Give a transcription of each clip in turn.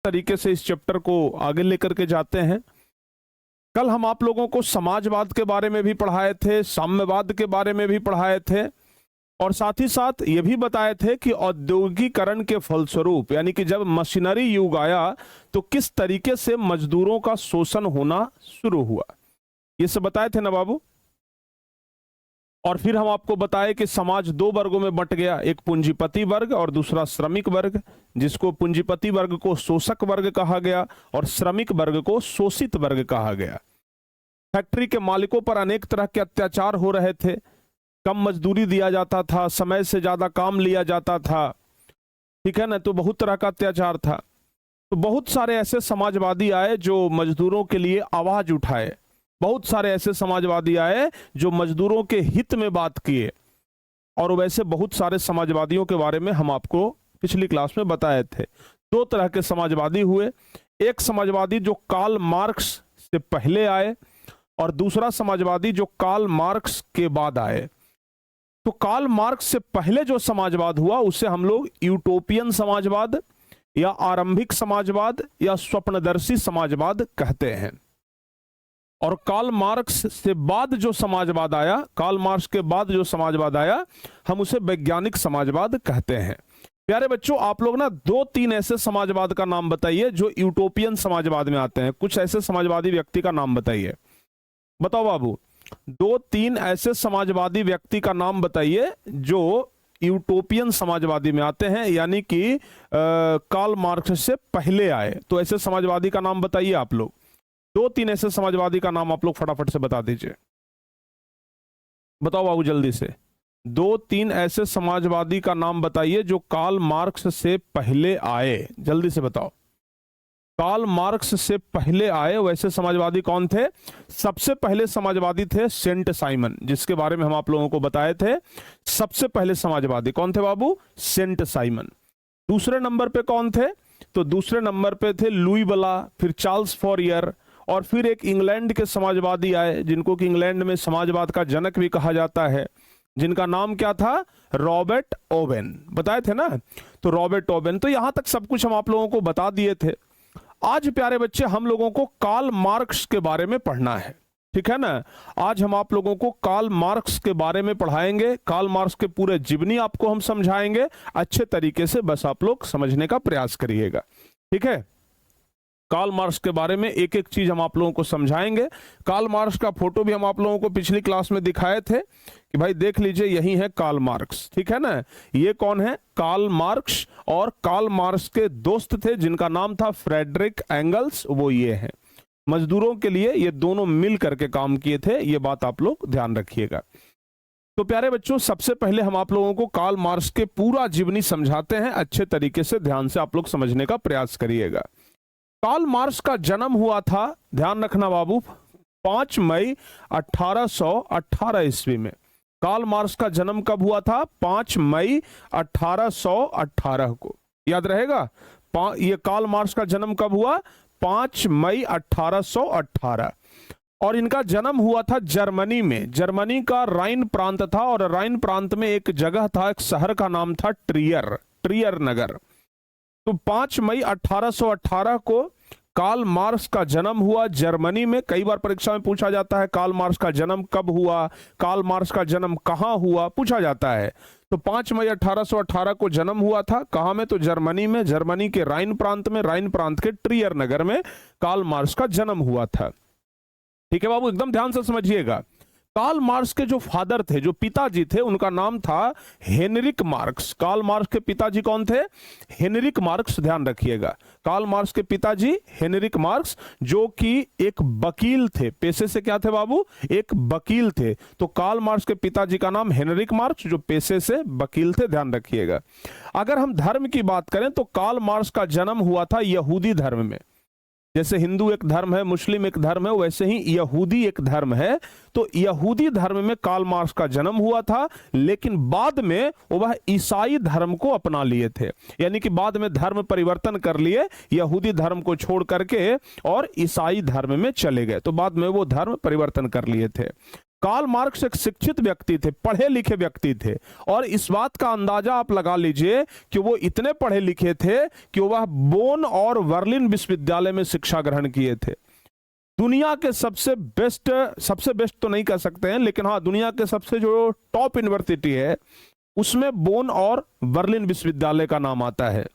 तरीके से इस चैप्टर को आगे लेकर के जाते हैं। कल हम आप लोगों को समाजवाद के बारे में भी पढ़ाए थे, साम्यवाद के बारे में भी पढ़ाए थे और साथ ही साथ ये भी बताए थे कि औद्योगिकरण के फलस्वरूप यानी कि जब मशीनरी युग आया तो किस तरीके से मजदूरों का शोषण होना शुरू हुआ, ये सब बताए थे ना बाबू। और फिर हम आपको बताए कि समाज दो वर्गों में बंट गया, एक पूंजीपति वर्ग और दूसरा श्रमिक वर्ग, जिसको पूंजीपति वर्ग को शोषक वर्ग कहा गया और श्रमिक वर्ग को शोषित वर्ग कहा गया। फैक्ट्री के मालिकों पर अनेक तरह के अत्याचार हो रहे थे, कम मजदूरी दिया जाता था, समय से ज्यादा काम लिया जाता था, ठीक है ना, तो बहुत तरह का अत्याचार था। तो बहुत सारे ऐसे समाजवादी आए जो मजदूरों के लिए आवाज उठाए, बहुत सारे ऐसे समाजवादी आए जो मजदूरों के हित में बात किए। और वैसे बहुत सारे समाजवादियों के बारे में हम आपको पिछली क्लास में बताए थे। दो तरह के समाजवादी हुए, एक समाजवादी जो कार्ल मार्क्स से पहले आए और दूसरा समाजवादी जो कार्ल मार्क्स के बाद आए। तो कार्ल मार्क्स से पहले जो समाजवाद हुआ उसे हम लोग यूटोपियन समाजवाद या आरंभिक समाजवाद या स्वप्नदर्शी समाजवाद कहते हैं। और कार्ल मार्क्स से बाद जो समाजवाद आया, कार्ल मार्क्स के बाद जो समाजवाद आया, हम उसे वैज्ञानिक समाजवाद कहते हैं। प्यारे बच्चों, आप लोग ना दो तीन ऐसे समाजवाद का नाम बताइए जो यूटोपियन समाजवाद में आते हैं। कुछ ऐसे समाजवादी व्यक्ति का नाम बताइए, बताओ बाबू, दो तीन ऐसे समाजवादी व्यक्ति का नाम बताइए जो यूटोपियन समाजवादी में आते हैं, यानी कि कार्ल मार्क्स से पहले आए। तो ऐसे समाजवादी का नाम बताइए आप लोग, दो तीन ऐसे समाजवादी का नाम आप लोग फटाफट से बता दीजिए। बताओ बाबू जल्दी से, दो तीन ऐसे समाजवादी का नाम बताइए जो कार्ल मार्क्स से पहले आए, जल्दी से बताओ। कार्ल मार्क्स से पहले आए वैसे समाजवादी कौन थे? सबसे पहले समाजवादी थे सेंट साइमन, जिसके बारे में हम आप लोगों को बताए थे। सबसे पहले समाजवादी कौन थे बाबू? Saint Simon. दूसरे नंबर पे कौन थे? तो दूसरे नंबर पे थे लुई बला, फिर चार्ल्स फॉरियर, और फिर एक इंग्लैंड के समाजवादी आए जिनको कि इंग्लैंड में समाजवाद का जनक भी कहा जाता है, जिनका नाम क्या था? Robert Owen. बताए थे ना, तो रॉबर्ट ओवेन। तो यहां तक सब कुछ हम आप लोगों को बता दिए थे। आज प्यारे बच्चे हम लोगों को कार्ल मार्क्स के बारे में पढ़ना है, ठीक है ना। आज हम आप लोगों को कार्ल मार्क्स के बारे में पढ़ाएंगे, कार्ल मार्क्स के पूरे जीवनी आपको हम समझाएंगे अच्छे तरीके से, बस आप लोग समझने का प्रयास करिएगा, ठीक है। कार्ल मार्क्स के बारे में एक एक चीज हम आप लोगों को समझाएंगे। कार्ल मार्क्स का फोटो भी हम आप लोगों को पिछली क्लास में दिखाए थे कि भाई देख लीजिए, यही है कार्ल मार्क्स, ठीक है ना। ये कौन है? Karl Marx. और कार्ल मार्क्स के दोस्त थे जिनका नाम था फ्रेडरिक एंगल्स, वो ये है। मजदूरों के लिए ये दोनों मिल करके काम किए थे, ये बात आप लोग ध्यान रखिएगा। तो प्यारे बच्चों, सबसे पहले हम आप लोगों को कार्ल मार्क्स के पूरा जीवनी समझाते हैं, अच्छे तरीके से ध्यान से आप लोग समझने का प्रयास करिएगा। कार्ल मार्क्स का जन्म हुआ था, ध्यान रखना बाबू, 5 मई 1818 ईस्वी में। कार्ल मार्क्स का जन्म कब हुआ था? 5 मई 1818 को, याद रहेगा। ये कार्ल मार्क्स का जन्म कब हुआ? 5 मई 1818। और इनका जन्म हुआ था जर्मनी में। जर्मनी का राइन प्रांत था और राइन प्रांत में एक जगह था, एक शहर का नाम था ट्रियर नगर। तो 5 मई 1818 को कार्ल मार्क्स का जन्म हुआ जर्मनी में। कई बार परीक्षा में पूछा जाता है कार्ल मार्क्स का जन्म कब हुआ, कार्ल मार्क्स का जन्म कहां हुआ, पूछा जाता है। तो 5 मई 1818 को जन्म हुआ था, कहां में? तो जर्मनी में, जर्मनी के राइन प्रांत में, राइन प्रांत के ट्रियर नगर में कार्ल मार्क्स का जन्म हुआ था, ठीक है बाबू, एकदम ध्यान से समझिएगा। कार्ल मार्क्स के जो फादर थे, जो पिताजी थे, उनका नाम था हेनरिक मार्क्स। कार्ल मार्क्स के पिताजी कौन थे? हेनरिक मार्क्स, ध्यान रखिएगा। कार्ल मार्क्स के पिताजी हेनरिक मार्क्स, जो कि एक वकील थे, पेशे से क्या थे बाबू? एक वकील थे। तो कार्ल मार्क्स के पिताजी का नाम हेनरिक मार्क्स, जो पेशे से वकील थे, ध्यान रखिएगा। अगर हम धर्म की बात करें तो कार्ल मार्क्स का जन्म हुआ था यहूदी धर्म में। जैसे हिंदू एक धर्म है, मुस्लिम एक धर्म है, वैसे ही यहूदी एक धर्म है। तो यहूदी धर्म में कार्ल मार्क्स का जन्म हुआ था, लेकिन बाद में वह ईसाई धर्म को अपना लिए थे, यानी कि बाद में धर्म परिवर्तन कर लिए, यहूदी धर्म को छोड़ करके और ईसाई धर्म में चले गए। तो बाद में वो धर्म परिवर्तन कर लिए थे। कार्ल मार्क्स एक शिक्षित व्यक्ति थे, पढ़े लिखे व्यक्ति थे, और इस बात का अंदाजा आप लगा लीजिए कि वो इतने पढ़े लिखे थे कि वह बोन और बर्लिन विश्वविद्यालय में शिक्षा ग्रहण किए थे। दुनिया के सबसे बेस्ट तो नहीं कह सकते हैं, लेकिन हाँ, दुनिया के सबसे जो टॉप यूनिवर्सिटी है उसमें बोन और बर्लिन विश्वविद्यालय का नाम आता है।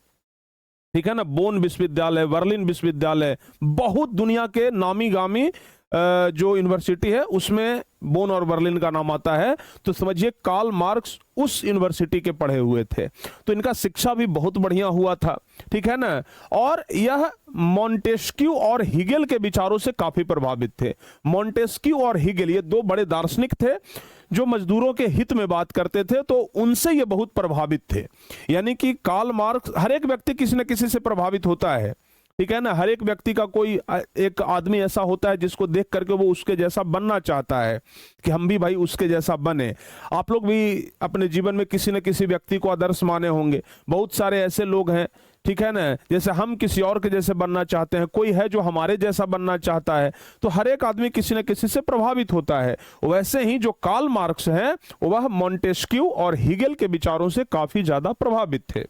ठीक है ना, बोन विश्वविद्यालय, बर्लिन विश्वविद्यालय, बहुत दुनिया के नामी गामी जो यूनिवर्सिटी है उसमें बोन और बर्लिन का नाम आता है। तो समझिए कार्ल मार्क्स उस यूनिवर्सिटी के पढ़े हुए थे, तो इनका शिक्षा भी बहुत बढ़िया हुआ था। ठीक है ना, और यह मॉन्टेस्क्यू और हिगेल के विचारों से काफी प्रभावित थे। मॉन्टेस्क्यू और हिगेल ये दो बड़े दार्शनिक थे जो मजदूरों के हित में बात करते थे, तो उनसे ये बहुत प्रभावित थे। यानी कि कार्ल मार्क्स, हर एक व्यक्ति किसी न किसी से प्रभावित होता है। ठीक है ना, हर एक व्यक्ति का कोई एक आदमी ऐसा होता है जिसको देख करके वो उसके जैसा बनना चाहता है कि हम भी भाई उसके जैसा बने। आप लोग भी अपने जीवन में किसी न किसी व्यक्ति को आदर्श माने होंगे। बहुत सारे ऐसे लोग हैं, ठीक है ना, जैसे हम किसी और के जैसे बनना चाहते हैं, कोई है जो हमारे जैसा बनना चाहता है, तो हर एक आदमी किसी न किसी से प्रभावित होता है। वैसे ही जो कार्ल मार्क्स हैं वह मॉन्टेस्क्यू और हिगेल के विचारों से काफी ज्यादा प्रभावित थे।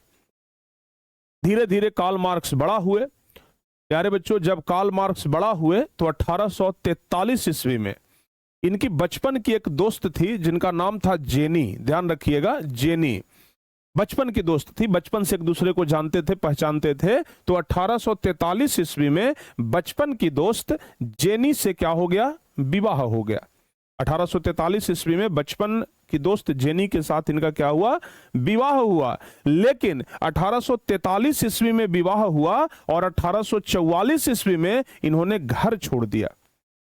धीरे धीरे कार्ल मार्क्स बड़ा हुए। प्यारे बच्चों, जब कार्ल मार्क्स बड़ा हुए तो 1843 ईस्वी में इनकी बचपन की एक दोस्त थी जिनका नाम था जेनी। ध्यान रखिएगा, जेनी बचपन की दोस्त थी, बचपन से एक दूसरे को जानते थे, पहचानते थे। तो 1843 ईस्वी में बचपन की दोस्त जेनी से क्या हो गया, विवाह हो गया। 1843 ईस्वी में बचपन की दोस्त जेनी के साथ इनका क्या हुआ, विवाह हुआ। लेकिन 1843 ईस्वी में विवाह हुआ और 1844 ईस्वी में इन्होंने घर छोड़ दिया।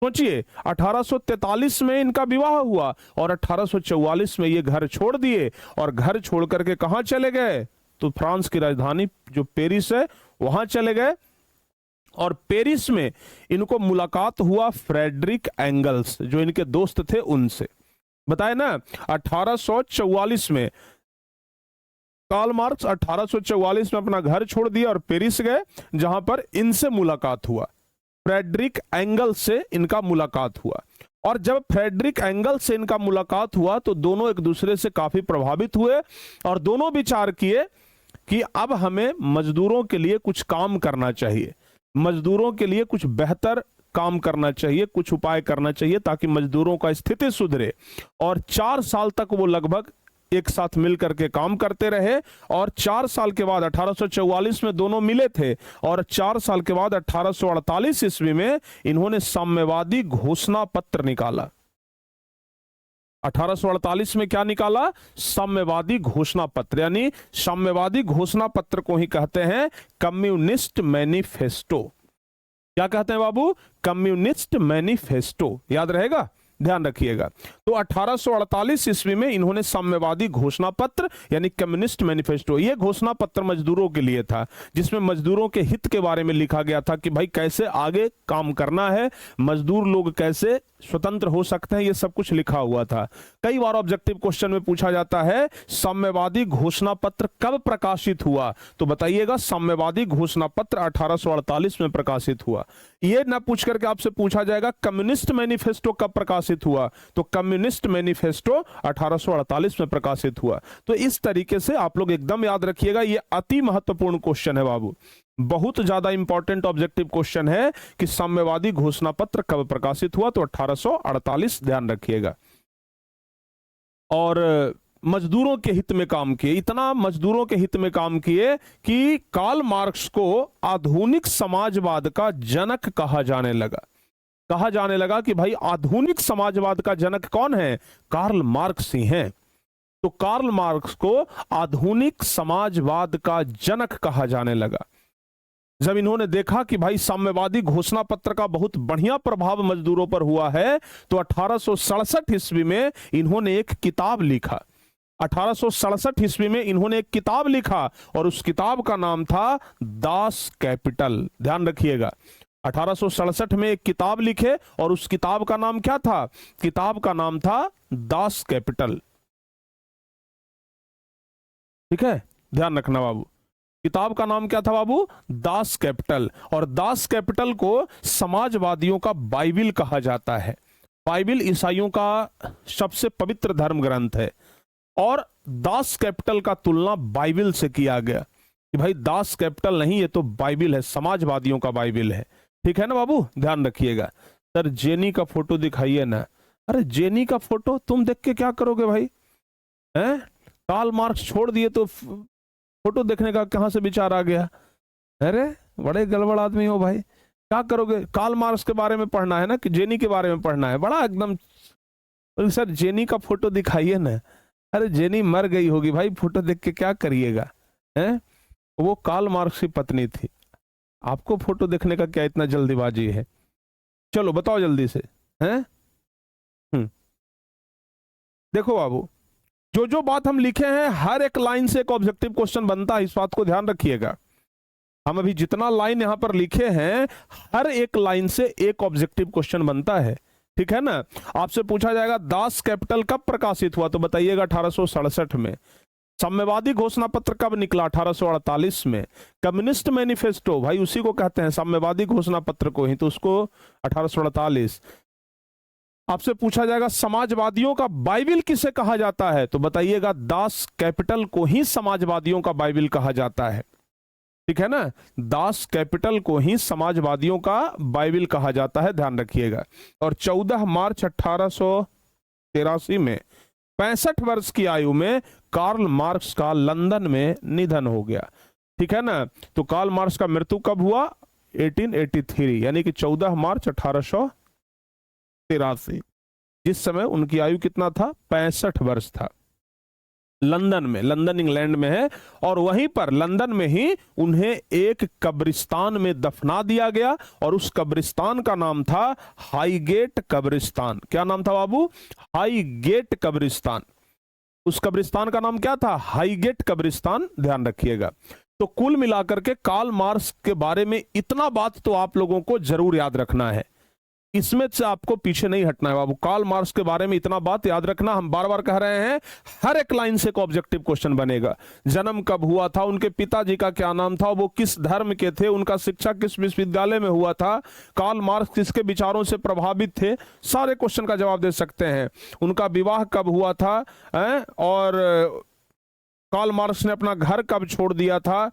सोचिए, 1843 में इनका विवाह हुआ और 1844 में ये घर छोड़ दिए, और घर छोड़ करके कहां चले गए, तो फ्रांस की राजधानी जो पेरिस है वहां चले गए। और पेरिस में इनको मुलाकात हुआ फ्रेडरिक एंगल्स, जो इनके दोस्त थे उनसे। बताए ना, 1844 में कार्ल मार्क्स 1844 में अपना घर छोड़ दिया और पेरिस गए, जहां पर इनसे मुलाकात हुआ, फ्रेडरिक एंगल्स से इनका मुलाकात हुआ। और जब फ्रेडरिक एंगल्स से इनका मुलाकात हुआ तो दोनों एक दूसरे से काफी प्रभावित हुए और दोनों विचार किए कि अब हमें मजदूरों के लिए कुछ काम करना चाहिए, मजदूरों के लिए कुछ बेहतर काम करना चाहिए, कुछ उपाय करना चाहिए ताकि मजदूरों का स्थिति सुधरे। और 4 साल तक वो लगभग एक साथ मिलकर के काम करते रहे। और 4 साल के बाद 1844 में दोनों मिले थे, और 4 साल के बाद 1848 ईस्वी में इन्होंने साम्यवादी घोषणा पत्र निकाला। 1848 में क्या निकाला, साम्यवादी घोषणा पत्र, यानी साम्यवादी घोषणा पत्र को ही कहते हैं कम्युनिस्ट मैनिफेस्टो। क्या कहते हैं बाबू, कम्युनिस्ट मैनिफेस्टो। याद रहेगा, ध्यान रखिएगा। तो 1848 ईस्वी में इन्होंने साम्यवादी घोषणा पत्र यानी कम्युनिस्ट मैनिफेस्टो, यह घोषणा पत्र मजदूरों के लिए था, जिसमें मजदूरों के हित के बारे में लिखा गया था कि भाई कैसे आगे काम करना है, मजदूर लोग कैसे स्वतंत्र हो सकते हैं, ये सब कुछ लिखा हुआ था। कई बार ऑब्जेक्टिव क्वेश्चन में पूछा जाता है साम्यवादी घोषणा पत्र कब प्रकाशित हुआ, तो बताइएगा साम्यवादी घोषणा पत्र 1848 में प्रकाशित हुआ। ये ना पूछ करके आपसे पूछा जाएगा कम्युनिस्ट मैनिफेस्टो कब प्रकाशित हुआ, तो कम्युनिस्ट मैनिफेस्टो 1848 में प्रकाशित हुआ। तो इस तरीके से आप लोग एकदम याद रखिएगा, ये अति महत्वपूर्ण क्वेश्चन है बाबू, बहुत ज्यादा इंपॉर्टेंट ऑब्जेक्टिव क्वेश्चन है कि साम्यवादी घोषणा पत्र कब प्रकाशित हुआ, तो 1848, ध्यान रखिएगा। और मजदूरों के हित में काम किए, इतना मजदूरों के हित में काम किए कि कार्ल मार्क्स को आधुनिक समाजवाद का जनक कहा जाने लगा। कहा जाने लगा कि भाई आधुनिक समाजवाद का जनक कौन है, कार्ल मार्क्स ही हैं। तो कार्ल मार्क्स को आधुनिक समाजवाद का जनक कहा जाने लगा। जब इन्होंने देखा कि भाई साम्यवादी घोषणा पत्र का बहुत बढ़िया प्रभाव मजदूरों पर हुआ है, तो 1867 ईस्वी में इन्होंने एक किताब लिखा। 1867 ईस्वी में इन्होंने एक किताब लिखा और उस किताब का नाम था दास कैपिटल। ध्यान रखिएगा, 1867 में एक किताब लिखे और उस किताब का नाम क्या था, किताब का नाम था दास कैपिटल। ठीक है, ध्यान रखना बाबू, किताब का नाम क्या था बाबू, दास कैपिटल। और दास कैपिटल को समाजवादियों का बाइबिल कहा जाता है। बाइबिल ईसाइयों का सबसे पवित्र धर्म ग्रंथ है और दास कैपिटल का तुलना बाइबिल से किया गया कि भाई दास कैपिटल नहीं, ये तो बाइबिल है, समाजवादियों का बाइबिल है। ठीक है ना बाबू, ध्यान रखिएगा। सर जेनी का फोटो दिखाइए ना। अरे जेनी का फोटो तुम देख के क्या करोगे भाई, हैं? कार्ल मार्क्स छोड़ दिए तो फोटो देखने का कहां से विचार आ गया? अरे बड़े गड़बड़ आदमी हो भाई, क्या करोगे? कार्ल मार्क्स के बारे में पढ़ना है ना कि जेनी के बारे में पढ़ना है? बड़ा एकदम, सर जेनी का फोटो दिखाइए ना। अरे जेनी मर गई होगी भाई, फोटो देख के क्या करिएगा, हैं? वो कार्ल मार्क्स की पत्नी थी, आपको फोटो देखने का क्या इतना जल्दीबाजी है? चलो बताओ जल्दी से, हैं? देखो बाबू, जो जो बात हम लिखे हैं हर एक लाइन से एक ऑब्जेक्टिव क्वेश्चन बनता है, इस बात को ध्यान रखिएगा। हम अभी जितना लाइन यहां पर लिखे हैं हर एक लाइन से एक ऑब्जेक्टिव क्वेश्चन बनता है। ठीक है ना? आपसे पूछा जाएगा दास कैपिटल कब प्रकाशित हुआ, तो बताइएगा 1867 में। साम्यवादी घोषणा पत्र कब निकला? 1848 में। कम्युनिस्ट मैनिफेस्टो, भाई उसी को कहते हैं, साम्यवादी घोषणा पत्र को ही, तो उसको 1848। आपसे पूछा जाएगा समाजवादियों का बाइबिल किसे कहा जाता है, तो बताइएगा दास कैपिटल को ही समाजवादियों का बाइबिल कहा जाता है। ठीक है ना? दास कैपिटल को ही समाजवादियों का बाइबिल कहा जाता है, ध्यान रखिएगा। और 14 मार्च 1883 में 65 वर्ष की आयु में कार्ल मार्क्स का लंदन में निधन हो गया। ठीक है ना? तो कार्ल मार्क्स का मृत्यु कब हुआ? 1883, यानी कि 14 मार्च 1883। जिस समय उनकी आयु कितना था? 65 वर्ष था। लंदन में, लंदन इंग्लैंड में है, और वहीं पर लंदन में ही उन्हें एक कब्रिस्तान में दफना दिया गया और उस कब्रिस्तान का नाम था हाईगेट कब्रिस्तान। क्या नाम था बाबू? हाईगेट कब्रिस्तान। उस कब्रिस्तान का नाम क्या था? हाईगेट कब्रिस्तान, ध्यान रखिएगा। तो कुल मिलाकर के कार्ल मार्क्स के बारे में इतना बात तो आप लोगों को जरूर याद रखना है, इसमें से आपको पीछे नहीं हटना है बाबू। कार्ल मार्क्स के बारे में इतना बात याद रखना, हम बार बार कह रहे हैं, हर एक लाइन से एक ऑब्जेक्टिव क्वेश्चन बनेगा। जन्म कब हुआ था, उनके पिताजी का क्या नाम था, वो किस धर्म के थे, उनका शिक्षा किस विश्वविद्यालय में हुआ था, कार्ल मार्क्स किसके विचारों से प्रभावित थे, सारे क्वेश्चन का जवाब दे सकते हैं। उनका विवाह कब हुआ था, और कार्ल मार्क्स ने अपना घर कब छोड़ दिया था,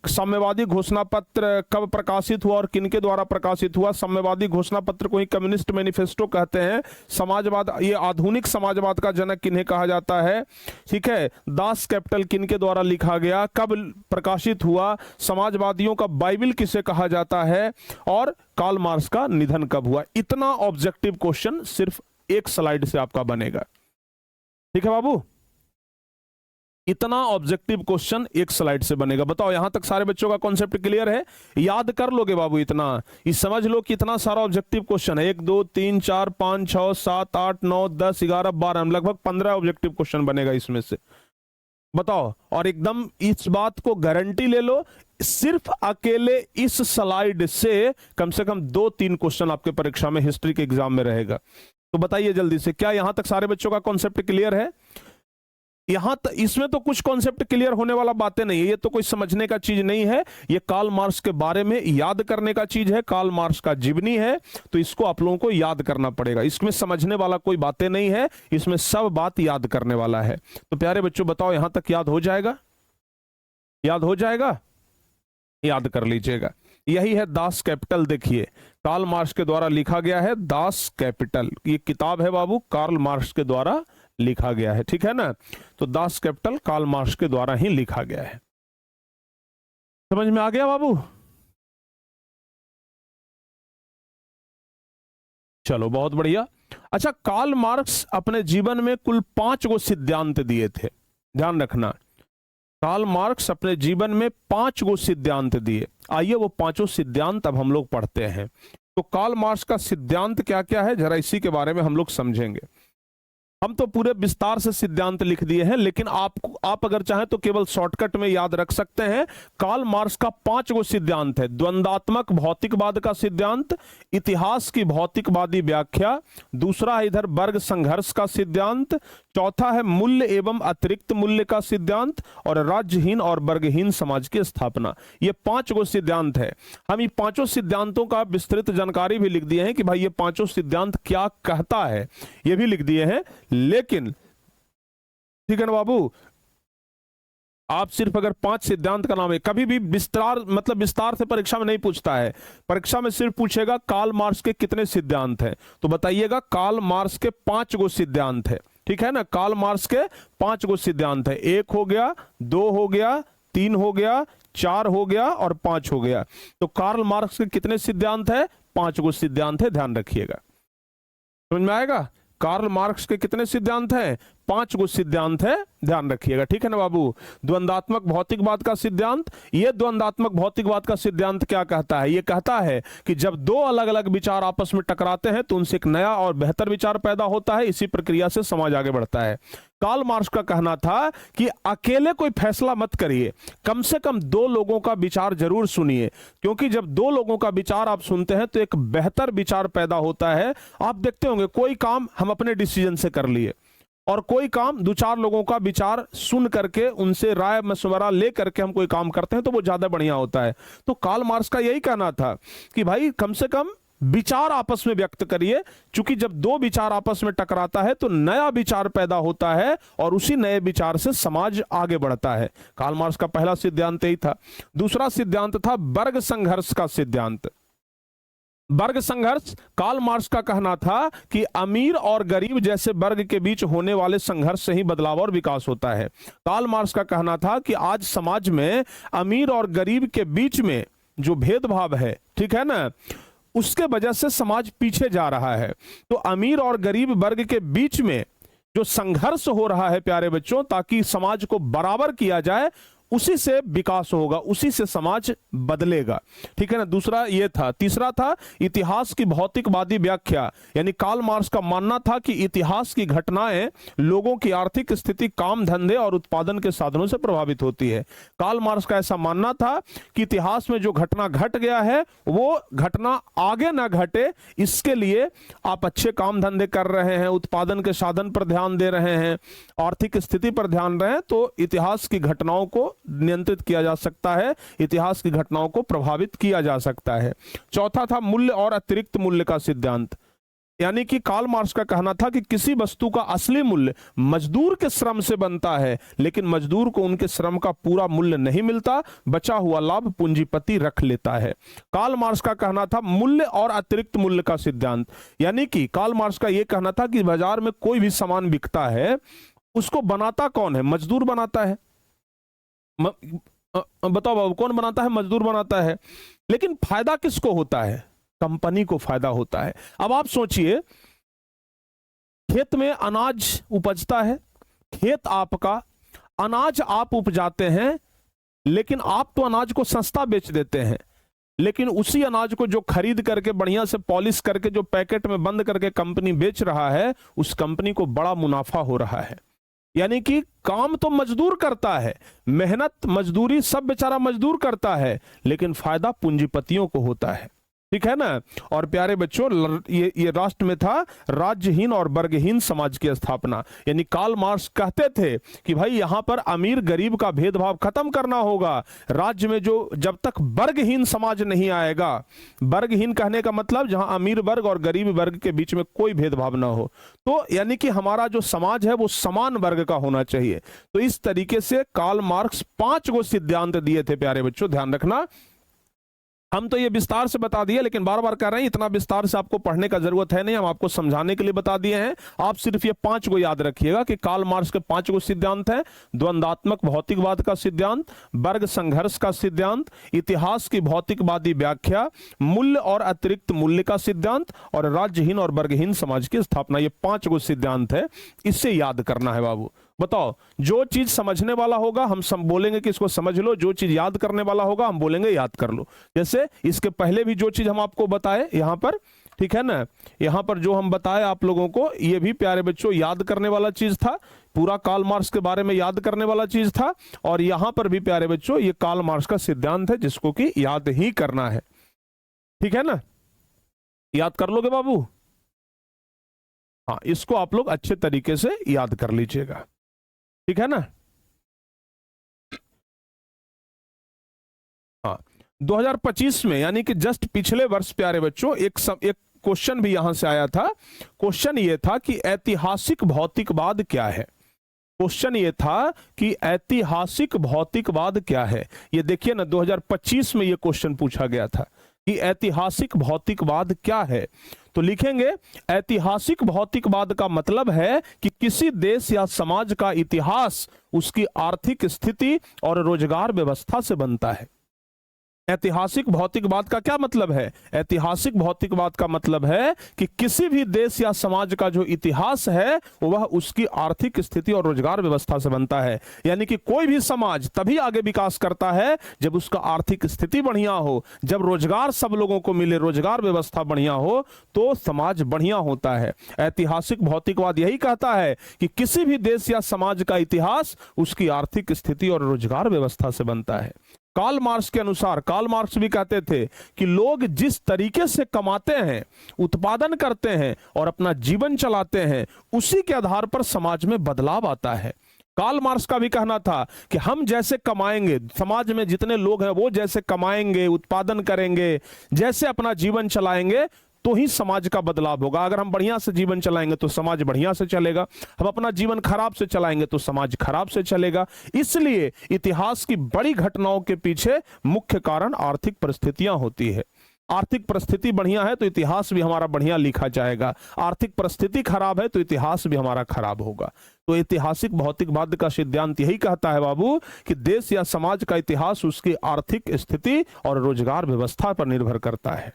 साम्यवादी घोषणा पत्र कब प्रकाशित हुआ और किनके द्वारा प्रकाशित हुआ। साम्यवादी घोषणा पत्र को ही कम्युनिस्ट मैनिफेस्टो कहते हैं। समाजवाद, ये आधुनिक समाजवाद का जनक किन्हें कहा जाता है? ठीक है, दास कैपिटल किनके द्वारा लिखा गया, कब प्रकाशित हुआ, समाजवादियों का बाइबिल किसे कहा जाता है, और कार्ल मार्क्स का निधन कब हुआ। इतना ऑब्जेक्टिव क्वेश्चन सिर्फ एक स्लाइड से आपका बनेगा। ठीक है बाबू, इतना ऑब्जेक्टिव क्वेश्चन एक स्लाइड से बनेगा। बताओ यहां तक सारे बच्चों का कॉन्सेप्ट क्लियर है? याद कर लोगे बाबू इतना, ये समझ लो कि इतना सारा ऑब्जेक्टिव क्वेश्चन है। 1 2 3 4 5 6 7 8 9 10 11 12, लगभग 15 ऑब्जेक्टिव क्वेश्चन बनेगा इसमें से। बताओ, और एकदम इस बात को गारंटी ले लो, सिर्फ अकेले इस स्लाइड से कम 2-3 क्वेश्चन आपके परीक्षा में, हिस्ट्री के एग्जाम में रहेगा। तो बताइए जल्दी से, क्या यहां तक सारे बच्चों का कॉन्सेप्ट क्लियर है? यहां तक इसमें तो कुछ कॉन्सेप्ट क्लियर होने वाला बातें नहीं है, ये तो कोई समझने का चीज नहीं है, ये कार्ल मार्क्स के बारे में याद करने का चीज है। कार्ल मार्क्स का जीवनी है, तो इसको आप लोगों को याद करना पड़ेगा। इसमें समझने वाला कोई बातें नहीं है, इसमें सब बात याद करने वाला है। तो प्यारे बच्चों बताओ, यहां तक याद हो जाएगा? याद हो जाएगा? याद कर लीजिएगा। यही है दास कैपिटल। देखिए, कार्ल मार्क्स के द्वारा लिखा गया है दास कैपिटल। ये किताब है बाबू, कार्ल मार्क्स के द्वारा लिखा गया है। ठीक है ना? तो दास कैपिटल कार्ल मार्क्स के द्वारा ही लिखा गया है। समझ में आ गया बाबू? चलो बहुत बढ़िया। अच्छा, कार्ल मार्क्स अपने जीवन में कुल 5 गो सिद्धांत दिए थे, ध्यान रखना। कार्ल मार्क्स अपने जीवन में 5 गो सिद्धांत दिए। आइए वो 5 सिद्धांत अब हम लोग पढ़ते हैं। तो कार्ल मार्क्स का सिद्धांत क्या क्या है, जरा इसी के बारे में हम लोग समझेंगे। हम तो पूरे विस्तार से सिद्धांत लिख दिए हैं, लेकिन आप अगर चाहें तो केवल शॉर्टकट में याद रख सकते हैं। कार्ल मार्क्स का 5 गो सिद्धांत है। द्वंदात्मक भौतिकवाद का सिद्धांत, इतिहास की भौतिकवादी व्याख्या, दूसरा है इधर वर्ग संघर्ष का सिद्धांत, चौथा है मूल्य एवं अतिरिक्त मूल्य का सिद्धांत और राज्यहीन और वर्गहीन समाज की स्थापना। ये 5 गो सिद्धांत है। हम ये पांचों सिद्धांतों का विस्तृत जानकारी भी लिख दिए हैं कि भाई ये पांचों सिद्धांत क्या कहता है, ये भी लिख दिए हैं। लेकिन ठीक है ना बाबू, आप सिर्फ अगर 5 सिद्धांत का नाम है, कभी भी विस्तार से परीक्षा में नहीं पूछता है। परीक्षा में सिर्फ पूछेगा कार्ल मार्क्स के कितने सिद्धांत हैं, तो बताइएगा कार्ल मार्क्स के 5 गो सिद्धांत है। ठीक है ना, कार्ल मार्क्स के 5 गो सिद्धांत है। 1 हो गया, 2 हो गया, 3 हो गया, 4 हो गया और 5 हो गया। तो कार्ल मार्क्स के कितने सिद्धांत है? 5 गो सिद्धांत है, ध्यान रखिएगा। समझ में आएगा? कार्ल मार्क्स के कितने सिद्धांत हैं? 5 गो सिद्धांत है, ध्यान रखिएगा। ठीक है ना बाबू। द्वंदात्मक भौतिकवाद का सिद्धांत, ये द्वंदात्मक भौतिकवाद का सिद्धांत क्या कहता है? ये कहता है कि जब दो अलग अलग विचार आपस में टकराते हैं तो उनसे एक नया और बेहतर विचार पैदा होता है, इसी प्रक्रिया से समाज आगे बढ़ता है। कार्ल मार्क्स का कहना था कि अकेले कोई फैसला मत करिए, कम से कम 2 लोगों का विचार जरूर सुनिए, क्योंकि जब 2 लोगों का विचार आप सुनते हैं तो एक बेहतर विचार पैदा होता है। आप देखते होंगे कोई काम हम अपने डिसीजन से कर लिए और कोई काम 2-4 लोगों का विचार सुन करके उनसे राय मशवरा ले करके हम कोई काम करते हैं तो वो ज्यादा बढ़िया होता है। तो कार्ल मार्क्स का यही कहना था कि भाई कम से कम विचार आपस में व्यक्त करिए, क्योंकि जब 2 विचार आपस में टकराता है तो नया विचार पैदा होता है और उसी नए विचार से समाज आगे बढ़ता है। कार्ल मार्क्स का पहला सिद्धांत यही था। दूसरा सिद्धांत था वर्ग संघर्ष का सिद्धांत। वर्ग संघर्ष, कार्ल मार्क्स का कहना था कि अमीर और गरीब जैसे वर्ग के बीच होने वाले संघर्ष से ही बदलाव और विकास होता है। कार्ल मार्क्स का कहना था कि आज समाज में अमीर और गरीब के बीच में जो भेदभाव है, ठीक है ना, उसके वजह से समाज पीछे जा रहा है। तो अमीर और गरीब वर्ग के बीच में जो संघर्ष हो रहा है प्यारे बच्चों, ताकि समाज को बराबर किया जाए, उसी से विकास होगा, उसी से समाज बदलेगा। ठीक है ना, दूसरा ये था। तीसरा था इतिहास की भौतिकवादी व्याख्या, यानी कार्ल मार्क्स का मानना था कि इतिहास की घटनाएं लोगों की आर्थिक स्थिति, काम धंधे और उत्पादन के साधनों से प्रभावित होती है। कार्ल मार्क्स का ऐसा मानना था कि इतिहास में जो घटना घट गया है वो घटना आगे ना घटे, इसके लिए आप अच्छे काम धंधे कर रहे हैं, उत्पादन के साधन पर ध्यान दे रहे हैं, आर्थिक स्थिति पर ध्यान रहे, तो इतिहास की घटनाओं को नियंत्रित किया जा सकता है, इतिहास की घटनाओं को प्रभावित किया जा सकता है। चौथा था मूल्य और अतिरिक्त मूल्य का सिद्धांत, यानी कि कार्ल मार्क्स का कहना था कि किसी वस्तु का असली मूल्य मजदूर के श्रम से बनता है, लेकिन मजदूर को उनके श्रम का पूरा मूल्य नहीं मिलता, बचा हुआ लाभ पूंजीपति रख लेता है। कार्ल मार्क्स का कहना था मूल्य और अतिरिक्त मूल्य का सिद्धांत, यानी कि कार्ल मार्क्स का यह कहना था कि बाजार में कोई भी सामान बिकता है, उसको बनाता कौन है? मजदूर बनाता है। बताओ बाबू, कौन बनाता है? मजदूर बनाता है। लेकिन फायदा किसको होता है? कंपनी को फायदा होता है। अब आप सोचिए, खेत में अनाज उपजता है, खेत आपका, अनाज आप उपजाते हैं, लेकिन आप तो अनाज को सस्ता बेच देते हैं, लेकिन उसी अनाज को जो खरीद करके बढ़िया से पॉलिश करके जो पैकेट में बंद करके कंपनी बेच रहा है, उस कंपनी को बड़ा मुनाफा हो रहा है। यानी कि काम तो मजदूर करता है, मेहनत मजदूरी सब बेचारा मजदूर करता है, लेकिन फायदा पूंजीपतियों को होता है। ठीक है ना। और प्यारे बच्चों, ये राष्ट्र में था राज्यहीन और वर्गहीन समाज की स्थापना। यानी कार्ल मार्क्स कहते थे कि भाई यहां पर अमीर गरीब का भेदभाव खत्म करना होगा। राज्य में जो जब तक वर्गहीन समाज नहीं आएगा, वर्गहीन कहने का मतलब जहां अमीर वर्ग और गरीब वर्ग के बीच में कोई भेदभाव ना हो, तो यानी कि हमारा जो समाज है वो समान वर्ग का होना चाहिए। तो इस तरीके से कार्ल मार्क्स 5 गो सिद्धांत दिए थे प्यारे बच्चों, ध्यान रखना। हम तो ये विस्तार से बता दिए, लेकिन बार बार कह रहे हैं इतना विस्तार से आपको पढ़ने का जरूरत है नहीं, हम आपको समझाने के लिए बता दिए हैं। आप सिर्फ ये 5 गो याद रखिएगा कि कार्ल मार्क्स के 5 गो सिद्धांत हैं। द्वंदात्मक भौतिकवाद का सिद्धांत, वर्ग संघर्ष का सिद्धांत, इतिहास की भौतिकवादी व्याख्या, मूल्य और अतिरिक्त मूल्य का सिद्धांत और राज्यहीन और वर्गहीन समाज की स्थापना। ये 5 गो सिद्धांत है, इससे याद करना है बाबू। बताओ, जो चीज समझने वाला होगा हम बोलेंगे कि इसको समझ लो, जो चीज याद करने वाला होगा हम बोलेंगे याद कर लो। जैसे इसके पहले भी जो चीज हम आपको बताए यहां पर, ठीक है ना, यहां पर जो हम बताए आप लोगों को, ये भी प्यारे बच्चों याद करने वाला चीज था, पूरा कार्ल मार्क्स के बारे में याद करने वाला चीज था। और यहां पर भी प्यारे बच्चों ये कार्ल मार्क्स का सिद्धांत है जिसको कि याद ही करना है। ठीक है ना, याद कर लोगे बाबू? हाँ, इसको आप लोग अच्छे तरीके से याद कर लीजिएगा, ठीक है ना। हाँ, 2025 में यानी कि जस्ट पिछले वर्ष प्यारे बच्चों एक क्वेश्चन भी यहां से आया था। क्वेश्चन ये था कि ऐतिहासिक भौतिकवाद क्या है। क्वेश्चन ये था कि ऐतिहासिक भौतिकवाद क्या है। ये देखिए ना, 2025 में ये क्वेश्चन पूछा गया था कि ऐतिहासिक भौतिकवाद क्या है। तो लिखेंगे ऐतिहासिक भौतिकवाद का मतलब है कि किसी देश या समाज का इतिहास उसकी आर्थिक स्थिति और रोजगार व्यवस्था से बनता है। ऐतिहासिक भौतिकवाद का क्या मतलब है? ऐतिहासिक भौतिकवाद का मतलब है कि किसी भी देश या समाज का जो इतिहास है वह उसकी आर्थिक स्थिति और रोजगार व्यवस्था से बनता है। यानी कि कोई भी समाज तभी आगे विकास करता है जब उसका आर्थिक स्थिति बढ़िया हो, जब रोजगार सब लोगों को मिले, रोजगार व्यवस्था बढ़िया हो, तो समाज बढ़िया होता है। ऐतिहासिक भौतिकवाद यही कहता है कि किसी भी देश या समाज का इतिहास उसकी आर्थिक स्थिति और रोजगार व्यवस्था से बनता है। कार्ल मार्क्स के अनुसार, कार्ल मार्क्स भी कहते थे कि लोग जिस तरीके से कमाते हैं, उत्पादन करते हैं और अपना जीवन चलाते हैं, उसी के आधार पर समाज में बदलाव आता है। कार्ल मार्क्स का भी कहना था कि हम जैसे कमाएंगे, समाज में जितने लोग हैं वो जैसे कमाएंगे, उत्पादन करेंगे, जैसे अपना जीवन चलाएंगे, तो ही समाज का बदलाव होगा। अगर हम बढ़िया से जीवन चलाएंगे तो समाज बढ़िया से चलेगा, हम अपना जीवन खराब से चलाएंगे तो समाज खराब से चलेगा। इसलिए इतिहास की बड़ी घटनाओं के पीछे मुख्य कारण आर्थिक परिस्थितियां होती है। आर्थिक परिस्थिति बढ़िया है तो इतिहास भी हमारा बढ़िया लिखा जाएगा, आर्थिक परिस्थिति खराब है तो इतिहास भी हमारा खराब होगा। तो ऐतिहासिक भौतिकवाद का सिद्धांत यही कहता है बाबू कि देश या समाज का इतिहास उसकी आर्थिक स्थिति और रोजगार व्यवस्था पर निर्भर करता है।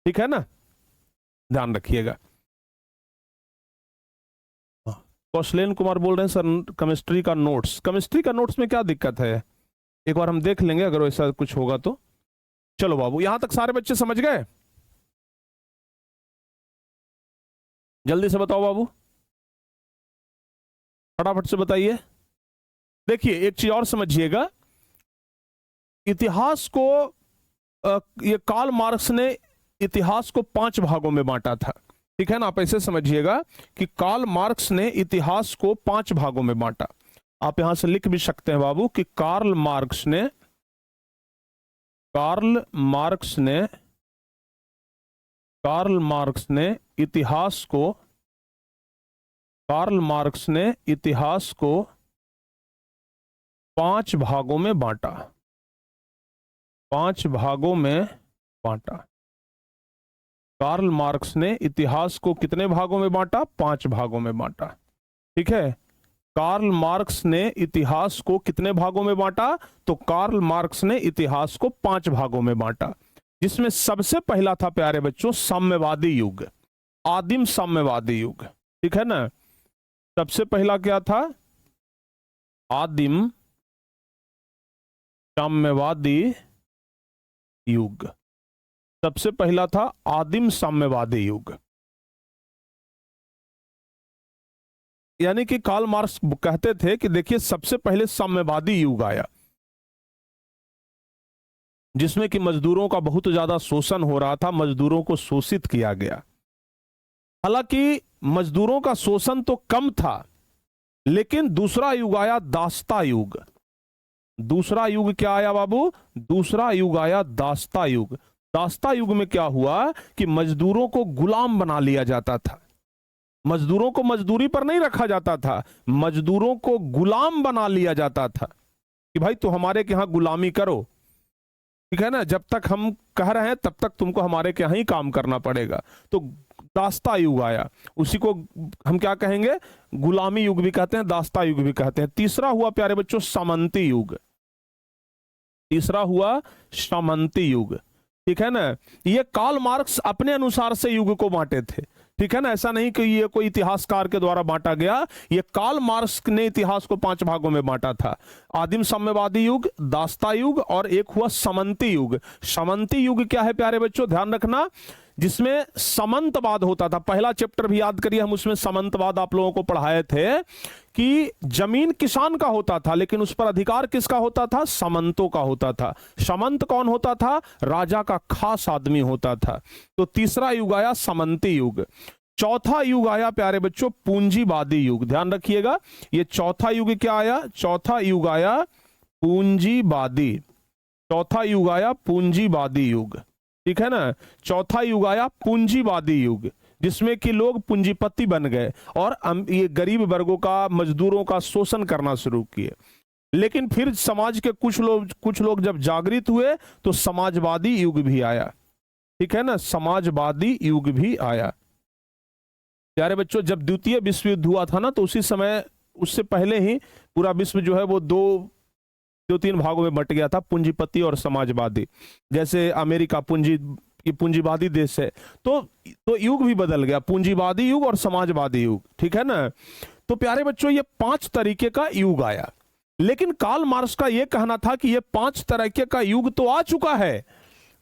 ठीक है ना, ध्यान रखिएगा। कौशलेन कुमार बोल रहे हैं सर केमिस्ट्री का नोट्स, केमिस्ट्री का नोट्स में क्या दिक्कत है, एक बार हम देख लेंगे अगर वैसा कुछ होगा तो। चलो बाबू, यहां तक सारे बच्चे समझ गए? जल्दी से बताओ बाबू, फटाफट से बताइए। देखिए एक चीज और समझिएगा, इतिहास को ये कार्ल मार्क्स ने इतिहास को 5 भागों में बांटा था। ठीक है ना, आप ऐसे समझिएगा कि कार्ल मार्क्स ने इतिहास को 5 भागों में बांटा। आप यहां से लिख भी सकते हैं बाबू कि कार्ल मार्क्स ने इतिहास को 5 भागों में बांटा। 5 भागों में बांटा। कार्ल मार्क्स ने इतिहास को कितने भागों में बांटा? 5 भागों में बांटा। ठीक है, कार्ल मार्क्स ने इतिहास को कितने भागों में बांटा? तो कार्ल मार्क्स ने इतिहास को 5 भागों में बांटा, जिसमें सबसे पहला था प्यारे बच्चों साम्यवादी युग, आदिम साम्यवादी युग। ठीक है ना, सबसे पहला क्या था? आदिम साम्यवादी युग। सबसे पहला था आदिम साम्यवादी युग। यानी कि कार्ल मार्क्स कहते थे कि देखिए सबसे पहले साम्यवादी युग आया, जिसमें कि मजदूरों का बहुत ज्यादा शोषण हो रहा था, मजदूरों को शोषित किया गया। हालांकि मजदूरों का शोषण तो कम था, लेकिन दूसरा युग आया दास्ता युग। दूसरा युग क्या आया बाबू? दूसरा युग आया दास्ता युग। दास्ता युग में क्या हुआ कि मजदूरों को गुलाम बना लिया जाता था। मजदूरों को मजदूरी पर नहीं रखा जाता था, मजदूरों को गुलाम बना लिया जाता था कि भाई तू हमारे के यहां गुलामी करो। ठीक है ना, जब तक हम कह रहे हैं तब तक तुमको हमारे के यहां ही काम करना पड़ेगा। तो दास्ता युग आया, उसी को हम क्या कहेंगे? गुलामी युग भी कहते हैं, दास्ता युग भी कहते हैं। तीसरा हुआ प्यारे बच्चों सामंती युग। तीसरा हुआ सामंती युग। ठीक है ना, ये कार्ल मार्क्स अपने अनुसार से युग को बांटे थे। ठीक है ना, ऐसा नहीं कि ये कोई इतिहासकार के द्वारा बांटा गया, ये कार्ल मार्क्स ने इतिहास को 5 भागों में बांटा था। आदिम साम्यवादी युग, दास्ता युग और एक हुआ समंती युग। समंती युग क्या है प्यारे बच्चों, ध्यान रखना, जिसमें समंतवाद होता था। पहला चैप्टर भी याद करिए, हम उसमें समंतवाद आप लोगों को पढ़ाए थे कि जमीन किसान का होता था, लेकिन उस पर अधिकार किसका होता था? सामंतों का होता था। सामंत कौन होता था? राजा का खास आदमी होता था। तो तीसरा युग आया सामंती युग। चौथा युग आया प्यारे बच्चों पूंजीवादी युग। ध्यान रखिएगा, ये चौथा युग क्या आया? चौथा युग आया पूंजीवादी। चौथा युग आया पूंजीवादी युग, ठीक है ना। चौथा युग आया पूंजीवादी युग, जिसमें कि लोग पूंजीपति बन गए और ये गरीब वर्गों का, मजदूरों का शोषण करना शुरू किए। लेकिन फिर समाज के कुछ लोग जब जागृत हुए तो समाजवादी युग भी आया, ठीक है ना। समाजवादी युग भी आया। प्यारे बच्चों, जब द्वितीय विश्व युद्ध हुआ था ना, तो उसी समय, उससे पहले ही पूरा विश्व जो है वो दो तीन भागों में बट गया था, पूंजीपति और समाजवादी। जैसे अमेरिका पूंजीवादी देश है, तो युग भी बदल गया, पूंजीवादी युग और समाजवादी युग, ठीक है ना। तो प्यारे बच्चों, ये 5 तरीके का युग आया। लेकिन कार्ल मार्क्स का यह कहना था कि ये 5 तरीके का युग तो आ चुका है।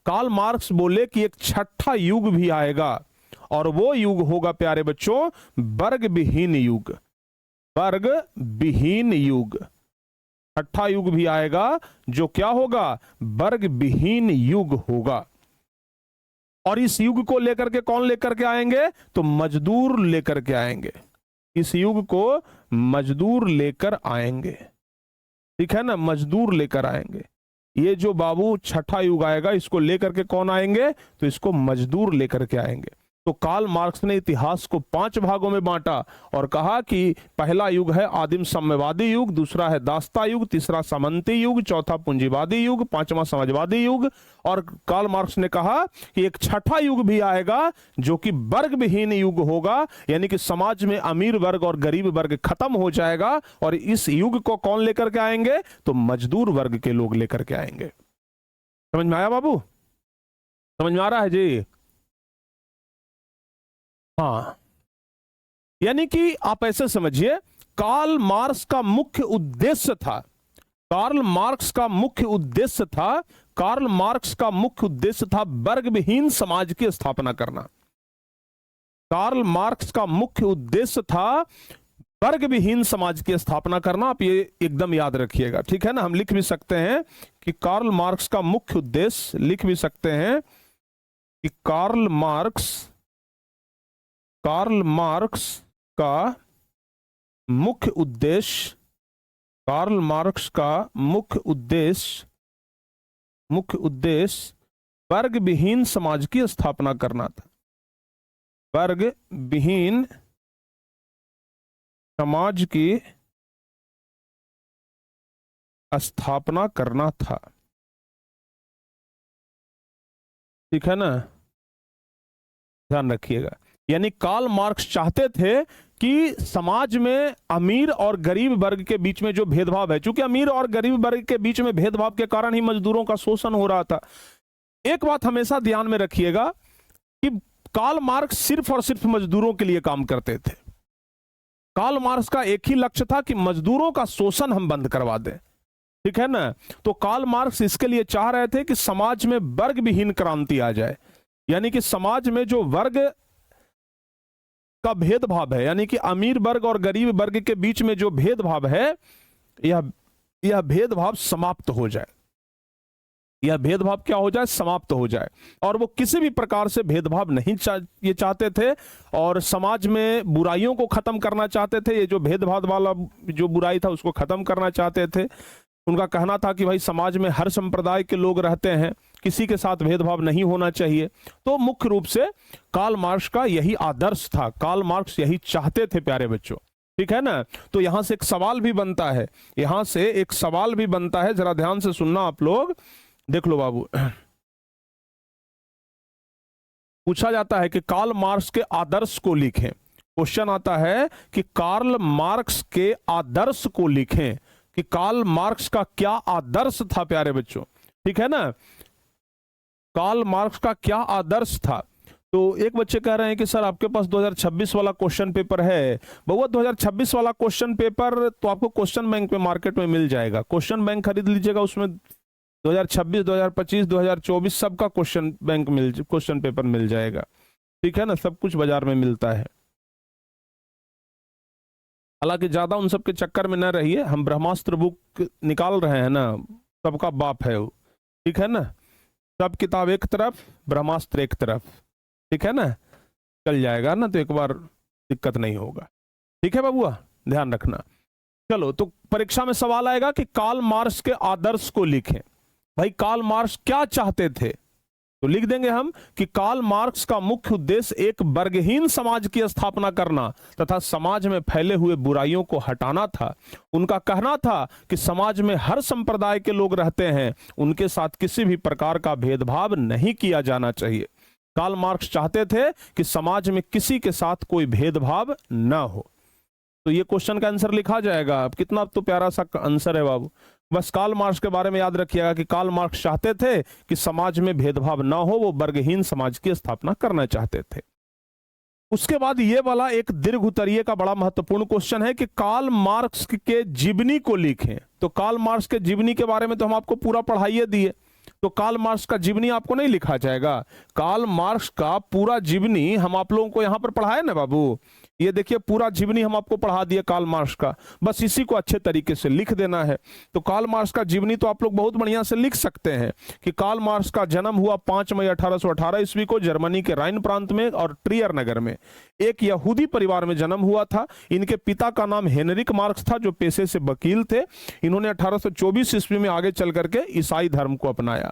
कार्ल मार्क्स बोले कि एक छठा युग भी आएगा, और वो युग होगा प्यारे बच्चों वर्ग विहीन युग। वर्ग विहीन युग, छठा युग भी आएगा जो क्या होगा? वर्ग विहीन युग होगा। और इस युग को लेकर के कौन लेकर के आएंगे? तो मजदूर लेकर के आएंगे। इस युग को मजदूर लेकर आएंगे, ठीक है ना, मजदूर लेकर आएंगे। ये जो बाबू छठा युग आएगा, इसको लेकर के कौन आएंगे? तो इसको मजदूर लेकर के आएंगे। तो कार्ल मार्क्स ने इतिहास को 5 भागों में बांटा और कहा कि पहला युग है आदिम साम्यवादी युग, दूसरा है दासता युग, तीसरा सामंती युग, चौथा पूंजीवादी युग, पांचवा समाजवादी युग। और कार्ल मार्क्स ने कहा कि एक छठा युग भी आएगा जो कि वर्ग विहीन युग होगा, यानी कि समाज में अमीर वर्ग और गरीब वर्ग खत्म हो जाएगा। और इस युग को कौन लेकर के आएंगे? तो मजदूर वर्ग के लोग लेकर के आएंगे। समझ में आया बाबू? समझ में आ रहा है जी? हाँ, यानी कि आप ऐसे समझिए, कार्ल मार्क्स का मुख्य उद्देश्य था, कार्ल मार्क्स का मुख्य उद्देश्य था, कार्ल मार्क्स का मुख्य उद्देश्य था वर्ग विहीन समाज की स्थापना करना। कार्ल मार्क्स का मुख्य उद्देश्य था वर्ग विहीन समाज की स्थापना करना। आप ये एकदम याद रखिएगा, ठीक है ना। हम लिख भी सकते हैं कि कार्ल मार्क्स का मुख्य उद्देश्य, लिख भी सकते हैं कि कार्ल मार्क्स का मुख्य उद्देश्य, कार्ल मार्क्स का मुख्य उद्देश्य वर्ग विहीन समाज की स्थापना करना था। वर्ग विहीन समाज की स्थापना करना था, ठीक है ना। ध्यान रखिएगा, यानी कार्ल मार्क्स चाहते थे कि समाज में अमीर और गरीब वर्ग के बीच में जो भेदभाव है, चूंकि अमीर और गरीब वर्ग के बीच में भेदभाव के कारण ही मजदूरों का शोषण हो रहा था। एक बात हमेशा ध्यान में रखिएगा कि कार्ल मार्क्स सिर्फ और सिर्फ मजदूरों के लिए काम करते थे। कार्ल मार्क्स का एक ही लक्ष्य था कि मजदूरों का शोषण हम बंद करवा दें, ठीक है ना। तो कार्ल मार्क्स इसके लिए चाह रहे थे कि समाज में वर्ग विहीन क्रांति आ जाए, यानी कि समाज में जो वर्ग का भेदभाव है, यानी कि अमीर वर्ग और गरीब वर्ग के बीच में जो भेदभाव है, यह भेदभाव समाप्त हो जाए। यह भेदभाव क्या हो जाए? समाप्त हो जाए। और वो किसी भी प्रकार से भेदभाव नहीं ये चाहते थे, और समाज में बुराइयों को खत्म करना चाहते थे। ये जो भेदभाव वाला जो बुराई था उसको खत्म करना चाहते थे। उनका कहना था कि भाई समाज में हर संप्रदाय के लोग रहते हैं, किसी के साथ भेदभाव नहीं होना चाहिए। तो मुख्य रूप से कार्ल मार्क्स का यही आदर्श था, कार्ल मार्क्स यही चाहते थे प्यारे बच्चों, ठीक है ना। तो यहां से एक सवाल भी बनता है, यहां से एक सवाल भी बनता है, जरा ध्यान से सुनना आप लोग। देख लो बाबू, पूछा जाता है कि कार्ल मार्क्स के आदर्श को लिखें। क्वेश्चन आता है कि कार्ल मार्क्स के आदर्श को लिखें, कि कार्ल मार्क्स का क्या आदर्श था प्यारे बच्चों, ठीक है ना। कार्ल मार्क्स का क्या आदर्श था? तो एक बच्चे कह रहे हैं कि सर आपके पास 2026 वाला क्वेश्चन पेपर है। बउआ 2026 वाला क्वेश्चन पेपर तो आपको क्वेश्चन बैंक में मार्केट में मिल जाएगा, क्वेश्चन बैंक खरीद लीजिएगा, उसमें 2026, 2025, 2024 सबका क्वेश्चन पेपर मिल जाएगा, ठीक है ना। सब कुछ बाजार में मिलता है। हालांकि ज्यादा उन सब के चक्कर में न रहिए, हम ब्रह्मास्त्र बुक निकाल रहे हैं ना, सबका बाप है वो, ठीक है ना। सब किताब एक तरफ, ब्रह्मास्त्र एक तरफ, ठीक है ना। चल जाएगा ना, तो एक बार दिक्कत नहीं होगा। ठीक है बाबुआ, ध्यान रखना। चलो, तो परीक्षा में सवाल आएगा कि कार्ल मार्क्स के आदर्श को लिखें। भाई कार्ल मार्क्स क्या चाहते थे, तो लिख देंगे हम कि कार्ल मार्क्स का मुख्य उद्देश्य एक वर्गहीन समाज की स्थापना करना तथा समाज में फैले हुए बुराइयों को हटाना था। उनका कहना था कि समाज में हर संप्रदाय के लोग रहते हैं, उनके साथ किसी भी प्रकार का भेदभाव नहीं किया जाना चाहिए। कार्ल मार्क्स चाहते थे कि समाज में किसी के साथ कोई भेदभाव न हो। तो ये क्वेश्चन का आंसर लिखा जाएगा। अब कितना तो प्यारा सा आंसर है बाबू। बस कार्ल मार्क्स के बारे में याद रखिएगा कि कार्ल मार्क्स चाहते थे कि समाज में भेदभाव ना हो, वो वर्गहीन समाज की स्थापना करना चाहते थे। उसके बाद ये वाला एक दीर्घ उत्तरीय का बड़ा महत्वपूर्ण क्वेश्चन है कि कार्ल मार्क्स के जीवनी को लिखें। तो कार्ल मार्क्स के जीवनी के बारे में तो हम आपको पूरा पढ़ाइए दिए, तो कार्ल मार्क्स का जीवनी आपको नहीं लिखा जाएगा। कार्ल मार्क्स का पूरा जीवनी हम आप लोगों को यहां पर पढ़ाए ना बाबू, ये देखिए पूरा जीवनी हम आपको पढ़ा दिए कार्ल मार्क्स का, बस इसी को अच्छे तरीके से लिख देना है। तो कार्ल मार्क्स का जीवनी तो आप लोग बहुत बढ़िया से लिख सकते हैं कि कार्ल मार्क्स का जन्म हुआ 5 मई 1818 ईस्वी को जर्मनी के राइन प्रांत में और ट्रियर नगर में। एक यहूदी परिवार में जन्म हुआ था। इनके पिता का नाम हेनरिक मार्क्स था, जो पेशे से वकील थे। इन्होंने 1824 ईस्वी में आगे चल करके ईसाई धर्म को अपनाया।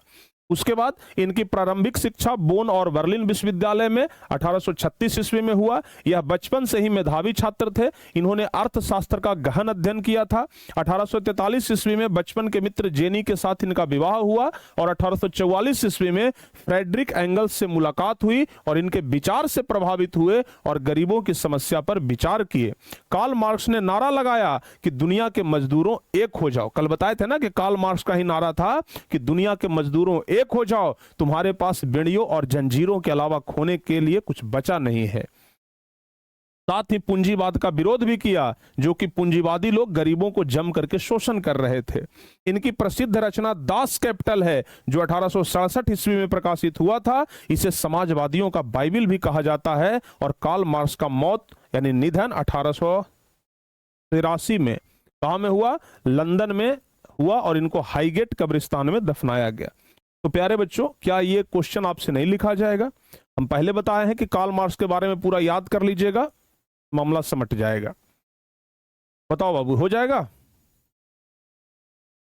उसके बाद इनकी प्रारंभिक शिक्षा बोन और बर्लिन विश्वविद्यालय में 1836 ईस्वी में हुआ। यह बचपन से ही मेधावी छात्र थे। इन्होंने अर्थशास्त्र का गहन अध्ययन किया था। 1843 ईस्वी में बचपन के मित्र जेनी के साथ इनका विवाह हुआ और 1844 ईस्वी में फ्रेडरिक एंगल्स से मुलाकात हुई और इनके विचार से प्रभावित हुए और गरीबों की समस्या पर विचार किए। कार्ल मार्क्स ने नारा लगाया कि दुनिया के मजदूरों एक हो जाओ। कल बताए थे ना कि कार्ल मार्क्स का ही नारा था कि दुनिया के मजदूरों एक हो जाओ, तुम्हारे पास बेड़ियों और जंजीरों के अलावा खोने के लिए कुछ बचा नहीं है। साथ ही पूंजीवाद का विरोध भी किया, जो कि पूंजीवादी लोग गरीबों को जम करके शोषण कर रहे थे। इनकी प्रसिद्ध रचना दास कैपिटल है, जो 1867 ईस्वी में प्रकाशित हुआ था। इसे समाजवादियों का बाइबिल भी कहा जाता है। और कार्ल मार्क्स का मौत यानी निधन 1883 में कहां में हुआ? लंदन में हुआ और इनको हाईगेट कब्रिस्तान में दफनाया गया। तो प्यारे बच्चों, क्या ये क्वेश्चन आपसे नहीं लिखा जाएगा? हम पहले बताए हैं कि कार्ल मार्क्स के बारे में पूरा याद कर लीजिएगा, मामला समट जाएगा। बताओ बाबू, हो जाएगा?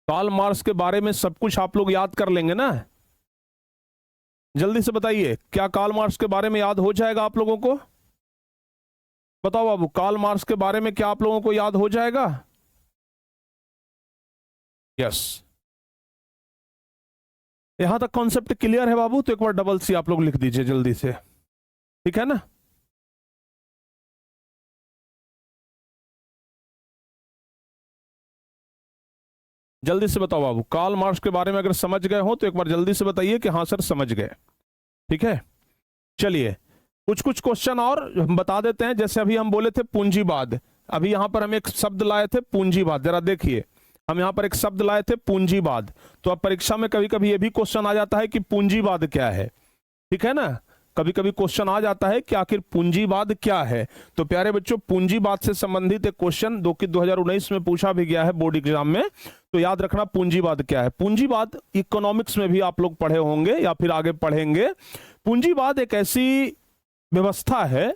कार्ल मार्क्स के बारे में सब कुछ आप लोग याद कर लेंगे ना? जल्दी से बताइए, क्या कार्ल मार्क्स के बारे में याद हो जाएगा आप लोगों को? बताओ बाबू, कार्ल मार्क्स के बारे में क्या आप लोगों को याद हो जाएगा? यस, यहां तक कॉन्सेप्ट क्लियर है बाबू? तो एक बार डबल सी आप लोग लिख दीजिए जल्दी से, ठीक है ना? जल्दी से बताओ बाबू, कार्ल मार्क्स के बारे में अगर समझ गए हो तो एक बार जल्दी से बताइए कि हाँ सर समझ गए। ठीक है, चलिए कुछ कुछ क्वेश्चन और हम बता देते हैं। जैसे अभी हम बोले थे पूंजीवाद, अभी यहां पर हम एक शब्द लाए थे पूंजीवाद। जरा देखिए, हम यहां पर एक शब्द लाए थे पूंजीवाद। तो अब परीक्षा में कभी कभी ये भी क्वेश्चन आ जाता है कि पूंजीवाद क्या है, ठीक है ना? कभी कभी क्वेश्चन आ जाता है कि आखिर पूंजीवाद क्या है। तो प्यारे बच्चों, पूंजीवाद से संबंधित एक क्वेश्चन 2019 में पूछा भी गया है बोर्ड एग्जाम में। तो याद रखना पूंजीवाद क्या है। पूंजीवाद इकोनॉमिक्स में भी आप लोग पढ़े होंगे या फिर आगे पढ़ेंगे। पूंजीवाद एक ऐसी व्यवस्था है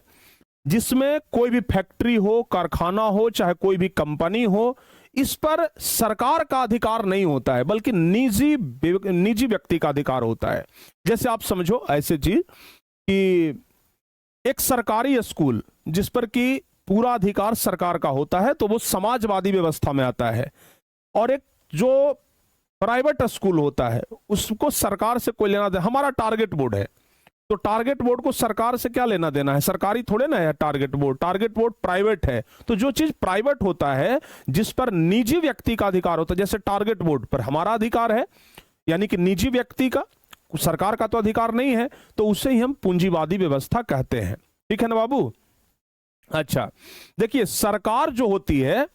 जिसमें कोई भी फैक्ट्री हो, कारखाना हो, चाहे कोई भी कंपनी हो, इस पर सरकार का अधिकार नहीं होता है, बल्कि निजी व्यक्ति का अधिकार होता है। जैसे आप समझो ऐसे चीज कि एक सरकारी स्कूल जिस पर कि पूरा अधिकार सरकार का होता है, तो वो समाजवादी व्यवस्था में आता है। और एक जो प्राइवेट स्कूल होता है उसको सरकार से कोई लेना देना। हमारा टारगेट बोर्ड है, तो टारगेट बोर्ड को सरकार से क्या लेना देना है? सरकारी थोड़े ना है target board. Target board private है। तो जो चीज प्राइवेट होता है, जिस पर निजी व्यक्ति का अधिकार होता है, जैसे टारगेट बोर्ड पर हमारा अधिकार है, यानी कि निजी व्यक्ति का, सरकार का तो अधिकार नहीं है, तो उसे ही हम पूंजीवादी व्यवस्था कहते हैं। ठीक है ना बाबू? अच्छा, देखिए सरकार जो होती है,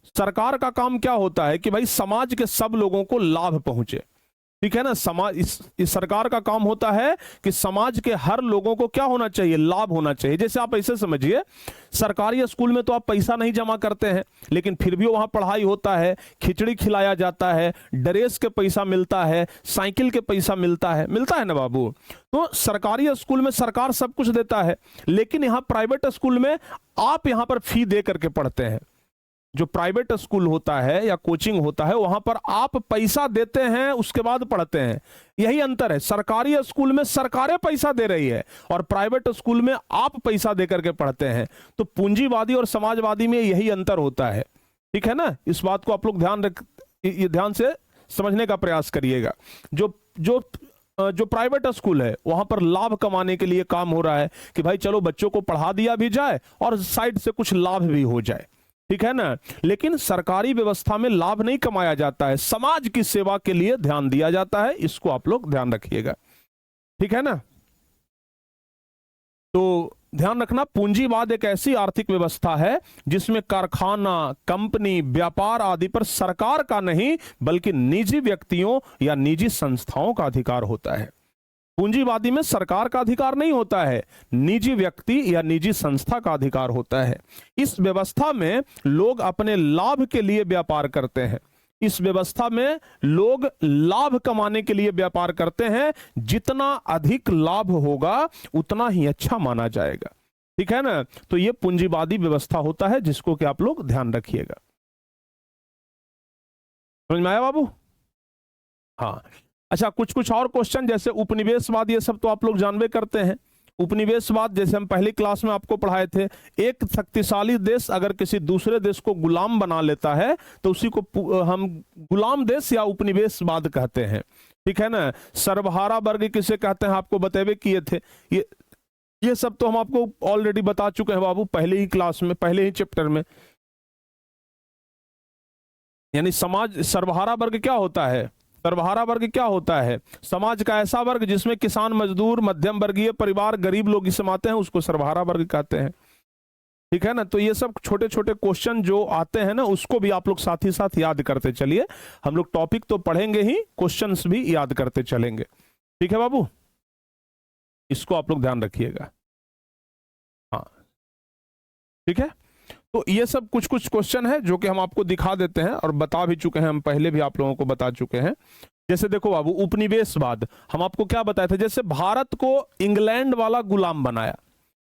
सरकार का काम क्या होता है कि भाई समाज के सब लोगों को लाभ पहुंचे। ठीक है ना। समाज इस सरकार का काम होता है कि समाज के हर लोगों को क्या होना चाहिए, लाभ होना चाहिए। जैसे आप ऐसे समझिए, सरकारी स्कूल में तो आप पैसा नहीं जमा करते हैं, लेकिन फिर भी वहां पढ़ाई होता है, खिचड़ी खिलाया जाता है, ड्रेस के पैसा मिलता है, साइकिल के पैसा मिलता है ना बाबू। तो सरकारी स्कूल में सरकार सब कुछ देता है, लेकिन यहां प्राइवेट स्कूल में आप यहां पर फी दे करके पढ़ते हैं। जो प्राइवेट स्कूल होता है या कोचिंग होता है, वहां पर आप पैसा देते हैं, उसके बाद पढ़ते हैं। यही अंतर है, सरकारी स्कूल में सरकारें पैसा दे रही है और प्राइवेट स्कूल में आप पैसा देकर के पढ़ते हैं। तो पूंजीवादी और समाजवादी में यही अंतर होता है, ठीक है ना। इस बात को आप लोग ध्यान से समझने का प्रयास करिएगा। जो प्राइवेट स्कूल है, वहां पर लाभ कमाने के लिए काम हो रहा है कि भाई चलो बच्चों को पढ़ा दिया भी जाए और साइड से कुछ लाभ भी हो जाए, ठीक है ना। लेकिन सरकारी व्यवस्था में लाभ नहीं कमाया जाता है, समाज की सेवा के लिए ध्यान दिया जाता है। इसको आप लोग ध्यान रखिएगा, ठीक है ना। तो ध्यान रखना, पूंजीवाद एक ऐसी आर्थिक व्यवस्था है जिसमें कारखाना, कंपनी, व्यापार आदि पर सरकार का नहीं बल्कि निजी व्यक्तियों या निजी संस्थाओं का अधिकार होता है। पूंजीवादी में सरकार का अधिकार नहीं होता है, निजी व्यक्ति या निजी संस्था का अधिकार होता है। इस व्यवस्था में लोग अपने लाभ के लिए व्यापार करते हैं। इस व्यवस्था में लोग लाभ कमाने के लिए व्यापार करते हैं। जितना अधिक लाभ होगा उतना ही अच्छा माना जाएगा, ठीक है ना। तो यह पूंजीवादी व्यवस्था होता है, जिसको कि आप लोग ध्यान रखिएगा। समझ में आया बाबू? हाँ, अच्छा, कुछ और क्वेश्चन, जैसे उपनिवेशवाद, ये सब तो आप लोग जानबे करते हैं। उपनिवेशवाद जैसे हम पहली क्लास में आपको पढ़ाए थे, एक शक्तिशाली देश अगर किसी दूसरे देश को गुलाम बना लेता है तो उसी को हम गुलाम देश या उपनिवेशवाद कहते हैं, ठीक है ना। सर्वहारा वर्ग किसे कहते हैं आपको बतेबे किए थे। ये सब तो हम आपको ऑलरेडी बता चुके हैं बाबू, पहले ही क्लास में, पहले ही चैप्टर में। यानी सर्वहारा वर्ग क्या होता है? सर्वहारा वर्ग क्या होता है? समाज का ऐसा वर्ग जिसमें किसान, मजदूर, मध्यम वर्गीय परिवार, गरीब लोग इसमें आते हैं, उसको सर्वहारा वर्ग कहते हैं, ठीक है ना। तो ये सब छोटे छोटे क्वेश्चन जो आते हैं ना, उसको भी आप लोग साथ ही साथ याद करते चलिए। हम लोग टॉपिक तो पढ़ेंगे ही, क्वेश्चंस भी याद करते चलेंगे, ठीक है बाबू। इसको आप लोग ध्यान रखिएगा, हाँ, ठीक है। तो ये सब कुछ क्वेश्चन है जो कि हम आपको दिखा देते हैं और बता भी चुके हैं, हम पहले भी आप लोगों को बता चुके हैं। जैसे देखो बाबू, उपनिवेशवाद हम आपको क्या बताए थे, जैसे भारत को इंग्लैंड वाला गुलाम बनाया,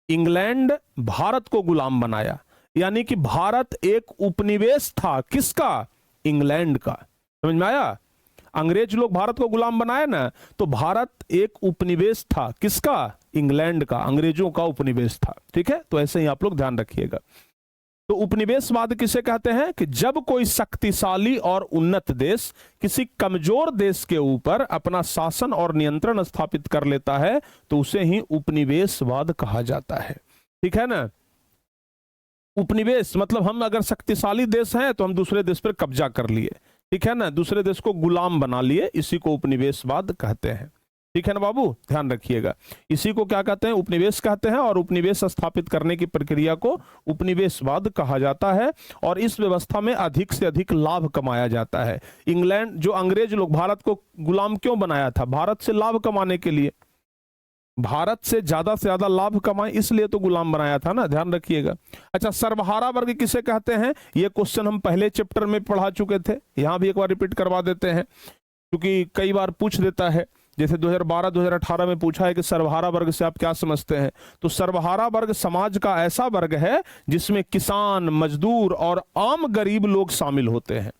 इंग्लैंड भारत को गुलाम बनाया, यानी कि भारत एक उपनिवेश था, किसका? इंग्लैंड का। समझ में आया? अंग्रेज लोग भारत को गुलाम बनाए ना, तो भारत एक उपनिवेश था, किसका? इंग्लैंड का, अंग्रेजों का उपनिवेश था, ठीक है। तो ऐसे ही आप लोग ध्यान रखिएगा। तो उपनिवेशवाद किसे कहते हैं कि जब कोई शक्तिशाली और उन्नत देश किसी कमजोर देश के ऊपर अपना शासन और नियंत्रण स्थापित कर लेता है तो उसे ही उपनिवेशवाद कहा जाता है, ठीक है ना। उपनिवेश मतलब हम अगर शक्तिशाली देश हैं तो हम दूसरे देश पर कब्जा कर लिए, ठीक है ना, दूसरे देश को गुलाम बना लिए, इसी को उपनिवेशवाद कहते हैं, ठीक है ना बाबू। ध्यान रखिएगा, इसी को क्या कहते हैं? उपनिवेश कहते हैं, और उपनिवेश स्थापित करने की प्रक्रिया को उपनिवेशवाद कहा जाता है। और इस व्यवस्था में अधिक से अधिक लाभ कमाया जाता है। इंग्लैंड, जो अंग्रेज लोग भारत को गुलाम क्यों बनाया था? भारत से लाभ कमाने के लिए, भारत से ज्यादा लाभ कमाए इसलिए तो गुलाम बनाया था ना, ध्यान रखिएगा। अच्छा, सर्वहारा वर्ग किसे कहते हैं? ये क्वेश्चन हम पहले चैप्टर में पढ़ा चुके थे, यहां भी एक बार रिपीट करवा देते हैं क्योंकि कई बार पूछ देता है। जैसे 2012-2018 में पूछा है कि सर्वहारा वर्ग से आप क्या समझते हैं, तो सर्वहारा वर्ग समाज का ऐसा वर्ग है जिसमें किसान, मजदूर और आम गरीब लोग शामिल होते हैं।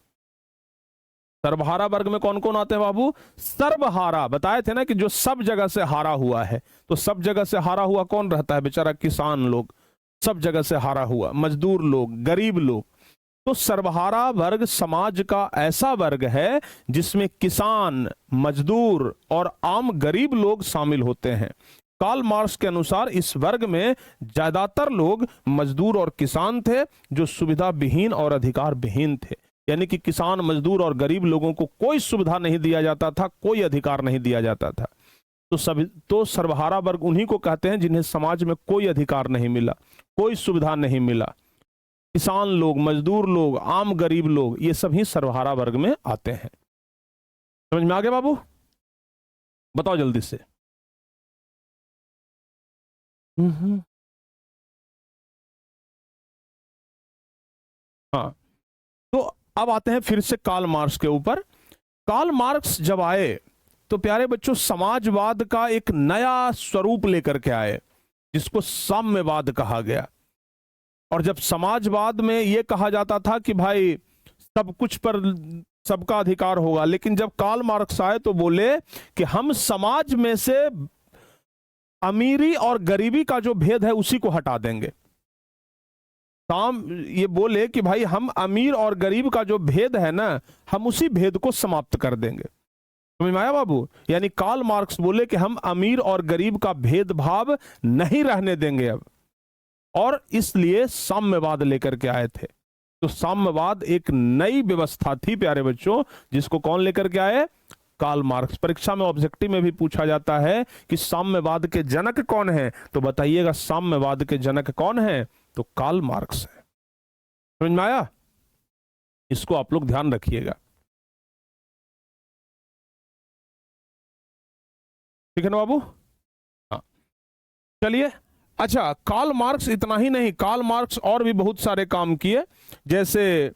सर्वहारा वर्ग में कौन कौन आते हैं बाबू? सर्वहारा बताए थे ना कि जो सब जगह से हारा हुआ है, तो सब जगह से हारा हुआ कौन रहता है? बेचारा किसान लोग, सब जगह से हारा हुआ, मजदूर लोग, गरीब लोग। तो सर्वहारा वर्ग समाज का ऐसा वर्ग है जिसमें किसान, मजदूर और आम गरीब लोग शामिल होते हैं। कार्ल मार्क्स के अनुसार इस वर्ग में ज्यादातर लोग मजदूर और किसान थे जो सुविधा विहीन और अधिकार विहीन थे, यानी कि किसान, मजदूर और गरीब लोगों को कोई सुविधा नहीं दिया जाता था, कोई अधिकार नहीं दिया जाता था। तो सर्वहारा वर्ग उन्हीं को कहते हैं जिन्हें समाज में कोई अधिकार नहीं मिला, कोई सुविधा नहीं मिला। किसान लोग, मजदूर लोग, आम गरीब लोग, ये सभी सर्वहारा वर्ग में आते हैं। समझ में आ गया बाबू? बताओ जल्दी से। हाँ, तो अब आते हैं फिर से कार्ल मार्क्स के ऊपर। कार्ल मार्क्स जब आए तो प्यारे बच्चों समाजवाद का एक नया स्वरूप लेकर के आए, जिसको साम्यवाद कहा गया। और जब समाजवाद में यह कहा जाता था कि भाई सब कुछ पर सबका अधिकार होगा, लेकिन जब कार्ल मार्क्स आए तो बोले कि हम समाज में से अमीरी और गरीबी का जो भेद है उसी को हटा देंगे। ये बोले कि भाई हम अमीर और गरीब का जो भेद है ना, हम उसी भेद को समाप्त कर देंगे। समझ में आया बाबू? यानी कार्ल मार्क्स बोले कि हम अमीर और गरीब का भेदभाव नहीं रहने देंगे अब, और इसलिए साम्यवाद लेकर के आए थे। तो साम्यवाद एक नई व्यवस्था थी प्यारे बच्चों, जिसको कौन लेकर के आए? Karl Marx. परीक्षा में ऑब्जेक्टिव में भी पूछा जाता है कि साम्यवाद के जनक कौन है, तो बताइएगा साम्यवाद के जनक कौन है? तो कार्ल मार्क्स है। समझ में आया? इसको आप लोग ध्यान रखिएगा, ठीक है ना बाबू? हाँ, चलिए। अच्छा, कार्ल मार्क्स इतना ही नहीं, कार्ल मार्क्स और भी बहुत सारे काम किए। जैसे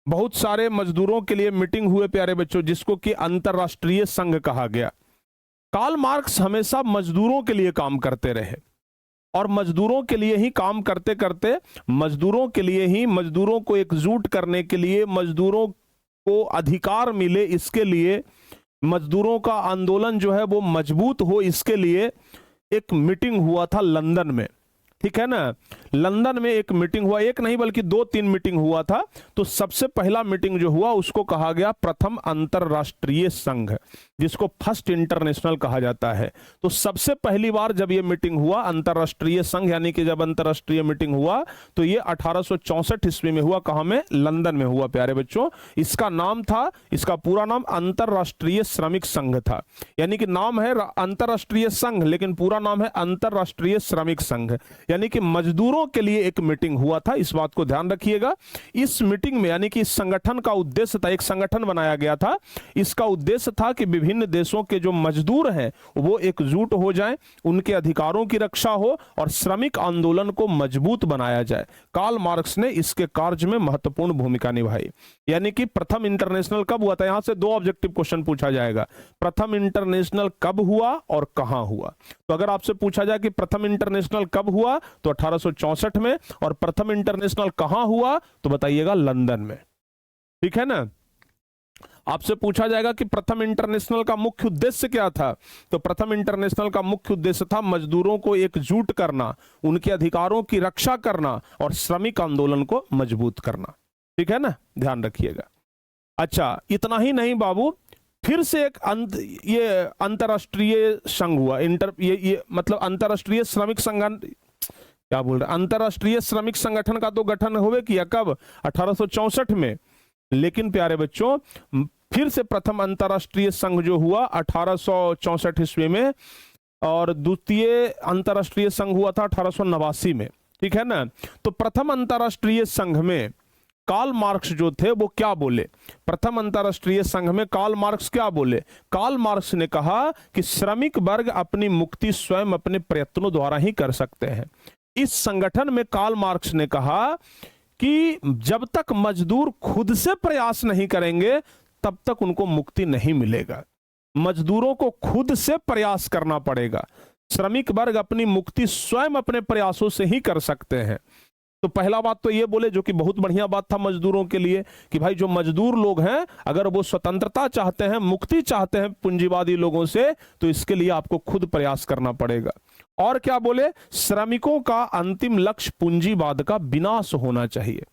बहुत सारे मजदूरों के लिए मीटिंग हुए प्यारे बच्चों, जिसको कि अंतरराष्ट्रीय संघ कहा गया। कार्ल मार्क्स हमेशा मजदूरों के लिए काम करते रहे, और मजदूरों के लिए ही काम करते करते, मजदूरों के लिए ही, मजदूरों को एकजुट करने के लिए, मजदूरों को अधिकार मिले इसके लिए, मजदूरों का आंदोलन जो है वो मजबूत हो इसके लिए एक मीटिंग हुआ था लंदन में, ठीक है ना? लंदन में एक मीटिंग हुआ, एक नहीं बल्कि 2-3 मीटिंग हुआ था। तो सबसे पहला मीटिंग जो हुआ उसको कहा गया प्रथम अंतरराष्ट्रीय संघ, जिसको फर्स्ट इंटरनेशनल कहा जाता है। तो सबसे पहली बार जब ये मीटिंग हुआ अंतरराष्ट्रीय संघ, यानी कि जब अंतरराष्ट्रीय मीटिंग हुआ तो ये 1864 ईस्वी में हुआ। कहां में? लंदन में हुआ प्यारे बच्चों। इसका नाम था, इसका पूरा नाम अंतरराष्ट्रीय श्रमिक संघ था। यानी कि नाम है अंतरराष्ट्रीय संघ, लेकिन पूरा नाम है अंतरराष्ट्रीय श्रमिक संघ। यानी कि मजदूरों के लिए एक मीटिंग हुआ था, इस बात को ध्यान रखिएगा। इस मीटिंग में, यानी कि इस संगठन का उद्देश्य था, एक संगठन बनाया गया था, इसका उद्देश्य था कि विभिन्न देशों के जो मजदूर हैं वो एकजुट हो जाएं, उनके अधिकारों की रक्षा हो और श्रमिक आंदोलन को मजबूत बनाया जाए। कार्ल मार्क्स ने इसके कार्य में महत्वपूर्ण भूमिका निभाई। यानी कि प्रथम इंटरनेशनल कब हुआ था? यहां से 2 ऑब्जेक्टिव क्वेश्चन पूछा जाएगा। प्रथम इंटरनेशनल कब हुआ और कहां हुआ? तो अगर आपसे पूछा जाए कि प्रथम इंटरनेशनल कब हुआ, तो 1864 में, और प्रथम इंटरनेशनल कहां हुआ, तो बताइएगा लंदन में, ठीक है ना? आपसे पूछा जाएगा कि प्रथम इंटरनेशनल का मुख्य उद्देश्य क्या था, तो प्रथम इंटरनेशनल का मुख्य उद्देश्य था मजदूरों को एकजुट करना, उनके अधिकारों की रक्षा करना और श्रमिक आंदोलन को मजबूत करना, ठीक है ना? ध्यान रखिएगा। अच्छा, इतना ही नहीं बाबू, फिर से एक ये अंतरराष्ट्रीय संघ हुआ। ये मतलब अंतरराष्ट्रीय श्रमिक संगठन, क्या बोल रहे, अंतरराष्ट्रीय श्रमिक संगठन का तो गठन हुए किया कब? 1864 में। लेकिन प्यारे बच्चों फिर से प्रथम अंतरराष्ट्रीय संघ जो हुआ 1864 ईस्वी में, और द्वितीय अंतरराष्ट्रीय संघ हुआ था 1889 में, ठीक है ना? तो प्रथम अंतरराष्ट्रीय संघ में कार्ल मार्क्स जो थे वो क्या बोले? प्रथम अंतरराष्ट्रीय संघ में कार्ल मार्क्स क्या बोले? कार्ल मार्क्स ने कहा कि श्रमिक वर्ग अपनी मुक्ति स्वयं अपने प्रयत्नों द्वारा ही कर सकते हैं। इस संगठन में कार्ल मार्क्स ने कहा कि जब तक मजदूर खुद से प्रयास नहीं करेंगे तब तक उनको मुक्ति नहीं मिलेगा। मजदूरों को खुद से प्रयास करना पड़ेगा। श्रमिक वर्ग अपनी मुक्ति स्वयं अपने प्रयासों से ही कर सकते हैं। तो पहला बात तो ये बोले, जो कि बहुत बढ़िया बात था मजदूरों के लिए, कि भाई जो मजदूर लोग हैं अगर वो स्वतंत्रता चाहते हैं, मुक्ति चाहते हैं पूंजीवादी लोगों से, तो इसके लिए आपको खुद प्रयास करना पड़ेगा। और क्या बोले? श्रमिकों का अंतिम लक्ष्य पूंजीवाद का विनाश होना चाहिए।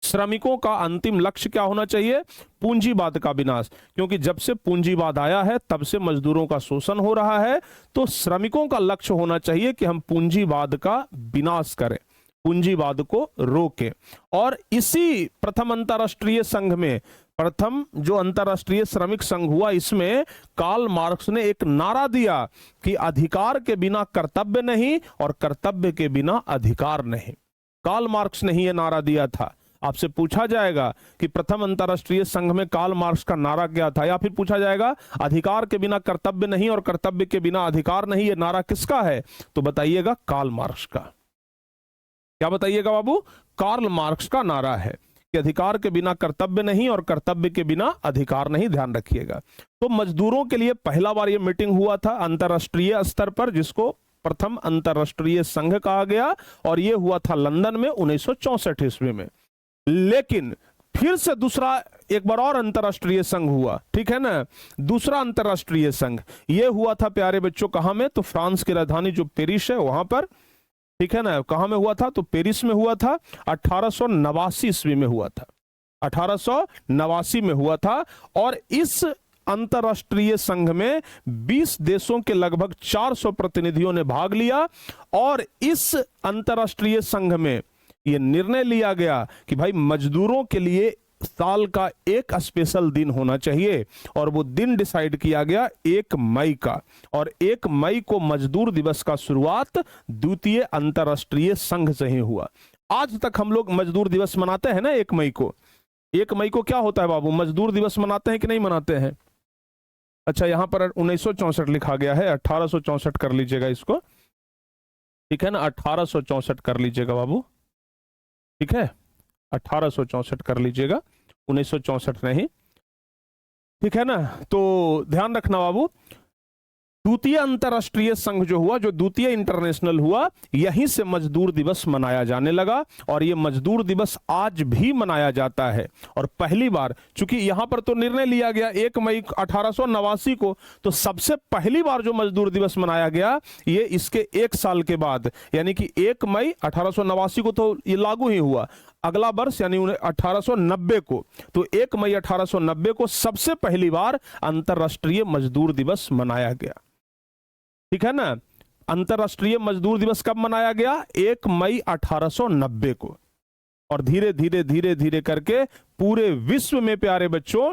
श्रमिकों का अंतिम लक्ष्य क्या होना चाहिए? पूंजीवाद का विनाश। क्योंकि जब से पूंजीवाद आया है तब से मजदूरों का शोषण हो रहा है। तो श्रमिकों का लक्ष्य होना चाहिए कि हम पूंजीवाद का विनाश करें, पूंजीवाद को रोकें। और इसी प्रथम अंतरराष्ट्रीय संघ में, प्रथम जो अंतरराष्ट्रीय श्रमिक संघ हुआ, इसमें कार्ल मार्क्स ने एक नारा दिया कि अधिकार के बिना कर्तव्य नहीं और कर्तव्य के बिना अधिकार नहीं। कार्ल मार्क्स ने ही यह नारा दिया था, आपसे पूछा जाएगा कि प्रथम अंतरराष्ट्रीय संघ में कार्ल मार्क्स का नारा क्या था, या फिर पूछा जाएगा अधिकार के बिना कर्तव्य नहीं और कर्तव्य के बिना अधिकार नहीं, ये नारा किसका है, तो बताइएगा कार्ल मार्क्स का। क्या बताइएगा बाबू, कार्ल मार्क्स का नारा है कि अधिकार के बिना कर्तव्य नहीं और कर्तव्य के बिना अधिकार नहीं, ध्यान रखिएगा। तो मजदूरों के लिए पहला बार ये मीटिंग हुआ था अंतरराष्ट्रीय स्तर पर, जिसको प्रथम अंतरराष्ट्रीय संघ कहा गया, और यह हुआ था लंदन में 1964 ईस्वी में। लेकिन फिर से दूसरा एक बार और अंतरराष्ट्रीय संघ हुआ, ठीक है ना, दूसरा अंतरराष्ट्रीय संघ यह हुआ था प्यारे बच्चों कहां में, तो फ्रांस की राजधानी जो पेरिस है वहां पर, ठीक है ना, कहां में हुआ था, तो पेरिस में हुआ था, 1889 ईस्वी में हुआ था, 1889 में हुआ था। और इस अंतरराष्ट्रीय संघ में 20 देशों के लगभग 400 प्रतिनिधियों ने भाग लिया, और इस अंतरराष्ट्रीय संघ में यह निर्णय लिया गया कि भाई मजदूरों के लिए साल का एक स्पेशल दिन होना चाहिए, और वो दिन डिसाइड किया गया 1 मई का, और 1 मई को मजदूर दिवस का शुरुआत द्वितीय अंतरराष्ट्रीय संघ से ही हुआ। आज तक हम लोग मजदूर दिवस मनाते हैं ना 1 मई को। 1 मई को क्या होता है बाबू, मजदूर दिवस मनाते हैं कि नहीं मनाते हैं? अच्छा, यहां पर 1964 लिखा गया है, 1864 कर लीजिएगा इसको, ठीक है ना, 1864 कर लीजिएगा बाबू, ठीक है, 1864 कर लीजिएगा, 1964 नहीं, ठीक है ना। तो ध्यान रखना बाबू, द्वितीय अंतरराष्ट्रीय संघ जो हुआ, जो द्वितीय इंटरनेशनल हुआ, यहीं से मजदूर दिवस मनाया जाने लगा, और यह मजदूर दिवस आज भी मनाया जाता है। और पहली बार, चूंकि यहां पर तो निर्णय लिया गया 1 मई 1889 को, तो सबसे पहली बार जो मजदूर दिवस मनाया गया ये इसके 1 साल के बाद, यानी कि 1 मई 1889 को तो ये लागू ही हुआ, अगला वर्ष यानी 1890 को, तो 1 मई 1890 को सबसे पहली बार अंतरराष्ट्रीय मजदूर दिवस मनाया गया, ठीक है ना। अंतरराष्ट्रीय मजदूर दिवस कब मनाया गया? 1 मई 1890 को। और धीरे धीरे धीरे धीरे करके पूरे विश्व में प्यारे बच्चों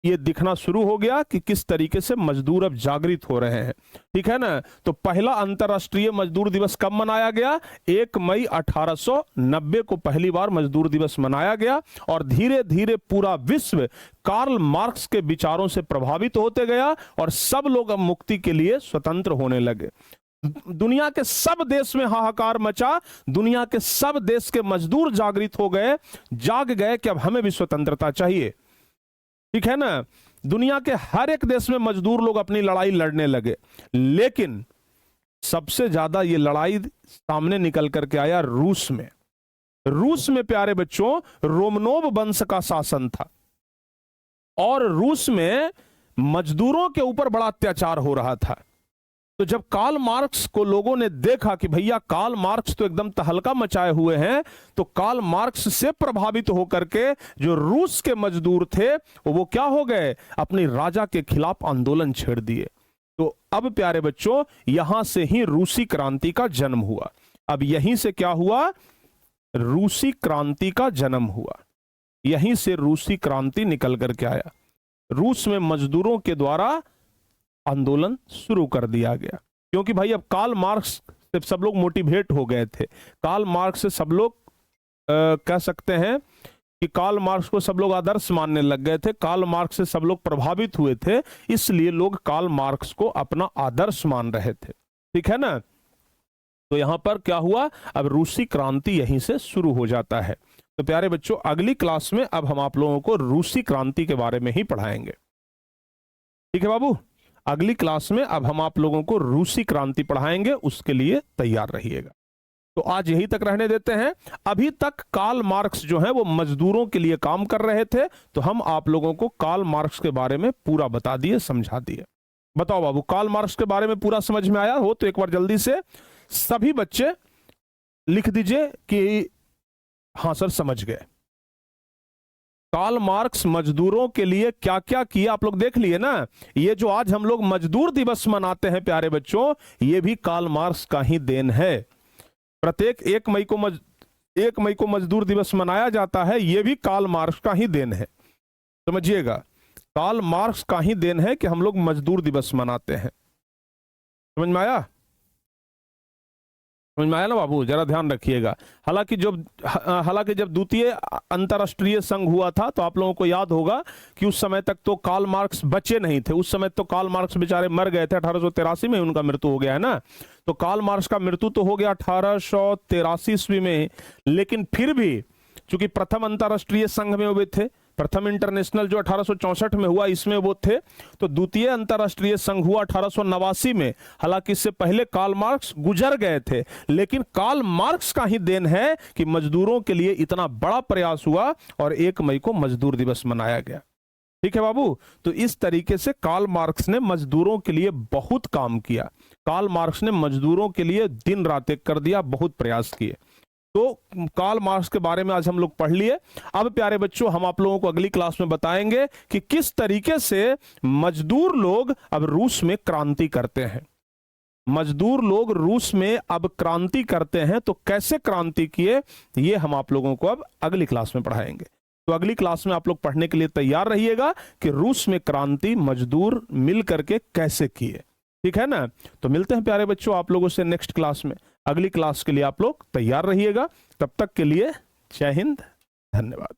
ये दिखना शुरू हो गया कि किस तरीके से मजदूर अब जागृत हो रहे हैं, ठीक है ना। तो पहला अंतरराष्ट्रीय मजदूर दिवस कब मनाया गया? 1 मई 1890 को पहली बार मजदूर दिवस मनाया गया, और धीरे धीरे पूरा विश्व कार्ल मार्क्स के विचारों से प्रभावित होते गया, और सब लोग अब मुक्ति के लिए स्वतंत्र होने लगे। दुनिया के सब देश में हाहाकार मचा, दुनिया के सब देश के मजदूर जागृत हो गए, जाग गए कि अब हमें भी स्वतंत्रता चाहिए, ठीक है ना। दुनिया के हर एक देश में मजदूर लोग अपनी लड़ाई लड़ने लगे, लेकिन सबसे ज्यादा ये लड़ाई सामने निकल करके आया रूस में। रूस में प्यारे बच्चों रोमनोव वंश का शासन था, और रूस में मजदूरों के ऊपर बड़ा अत्याचार हो रहा था। तो जब कार्ल मार्क्स को लोगों ने देखा कि भैया कार्ल मार्क्स तो एकदम तहलका मचाए हुए हैं, तो कार्ल मार्क्स से प्रभावित होकर के जो रूस के मजदूर थे वो क्या हो गए, अपनी राजा के खिलाफ आंदोलन छेड़ दिए। तो अब प्यारे बच्चों यहां से ही रूसी क्रांति का जन्म हुआ। अब यहीं से क्या हुआ? रूसी क्रांति का जन्म हुआ। यहीं से रूसी क्रांति निकल करके आया। रूस में मजदूरों के द्वारा आंदोलन शुरू कर दिया गया, क्योंकि भाई अब कार्ल मार्क्स से सब लोग मोटिवेट हो गए थे। कार्ल मार्क्स से सब लोग कह सकते हैं कि कार्ल मार्क्स को सब लोग आदर्श मानने लग गए थे। कार्ल मार्क्स से सब लोग प्रभावित हुए थे, इसलिए लोग कार्ल मार्क्स को अपना आदर्श मान रहे थे, ठीक है ना। तो यहां पर क्या हुआ? अब रूसी क्रांति यहीं से शुरू हो जाता है। तो प्यारे बच्चों अगली क्लास में अब हम आप लोगों को रूसी क्रांति के बारे में ही पढ़ाएंगे, ठीक है बाबू। अगली क्लास में अब हम आप लोगों को रूसी क्रांति पढ़ाएंगे, उसके लिए तैयार रहिएगा। तो आज यही तक रहने देते हैं। अभी तक कार्ल मार्क्स जो है वो मजदूरों के लिए काम कर रहे थे, तो हम आप लोगों को कार्ल मार्क्स के बारे में पूरा बता दिए, समझा दिए। बताओ बाबू, कार्ल मार्क्स के बारे में पूरा समझ में आया हो तो एक बार जल्दी से सभी बच्चे लिख दीजिए कि हां सर समझ गए। कार्ल मार्क्स मजदूरों के लिए क्या क्या किया आप लोग देख लिए ना। ये जो आज हम लोग मजदूर दिवस मनाते हैं प्यारे बच्चों, ये भी कार्ल मार्क्स का ही देन है। प्रत्येक 1 मई को मजदूर दिवस मनाया जाता है, ये भी कार्ल मार्क्स का ही देन है। समझिएगा, कार्ल मार्क्स का ही देन है कि हम लोग मजदूर दिवस मनाते हैं। समझ में आया? समझ में आया ना बाबू, जरा ध्यान रखिएगा। हालांकि जब द्वितीय अंतर्राष्ट्रीय संघ हुआ था तो आप लोगों को याद होगा कि उस समय तक तो कार्ल मार्क्स बचे नहीं थे। उस समय तो कार्ल मार्क्स बेचारे मर गए थे, 1883 में उनका मृत्यु हो गया है ना। तो कार्ल मार्क्स का मृत्यु तो हो गया 1883 ईस्वी में, लेकिन फिर भी चूंकि प्रथम अंतर्राष्ट्रीय संघ में वे थे, प्रथम इंटरनेशनल जो 1864 में हुआ इसमें वो थे, तो द्वितीय अंतर्राष्ट्रीय संघ हुआ 1889 में। हालांकि इससे पहले कार्ल मार्क्स गुजर गए थे, लेकिन कार्ल मार्क्स का ही देन है कि मजदूरों के लिए इतना बड़ा प्रयास हुआ और 1 मई को मजदूर दिवस मनाया गया। ठीक है बाबू, तो इस तरीके से कार्ल मार्क्स ने मजदूरों के लिए बहुत काम किया। कार्ल मार्क्स ने मजदूरों के लिए दिन रात एक कर दिया, बहुत प्रयास किए। तो कार्ल मार्क्स के बारे में आज हम लोग पढ़ लिए। अब प्यारे बच्चों, हम आप लोगों को अगली क्लास में बताएंगे कि किस तरीके से मजदूर लोग अब रूस में क्रांति करते हैं। मजदूर लोग रूस में अब क्रांति करते हैं, तो कैसे क्रांति किए ये हम आप लोगों को अब अगली क्लास में पढ़ाएंगे। तो अगली क्लास में आप लोग पढ़ने के लिए तैयार रहिएगा कि रूस में क्रांति मजदूर मिल करके कैसे किए। ठीक है ना। तो मिलते हैं प्यारे बच्चों आप लोगों से नेक्स्ट क्लास में। अगली क्लास के लिए आप लोग तैयार रहिएगा। तब तक के लिए जय हिंद, धन्यवाद।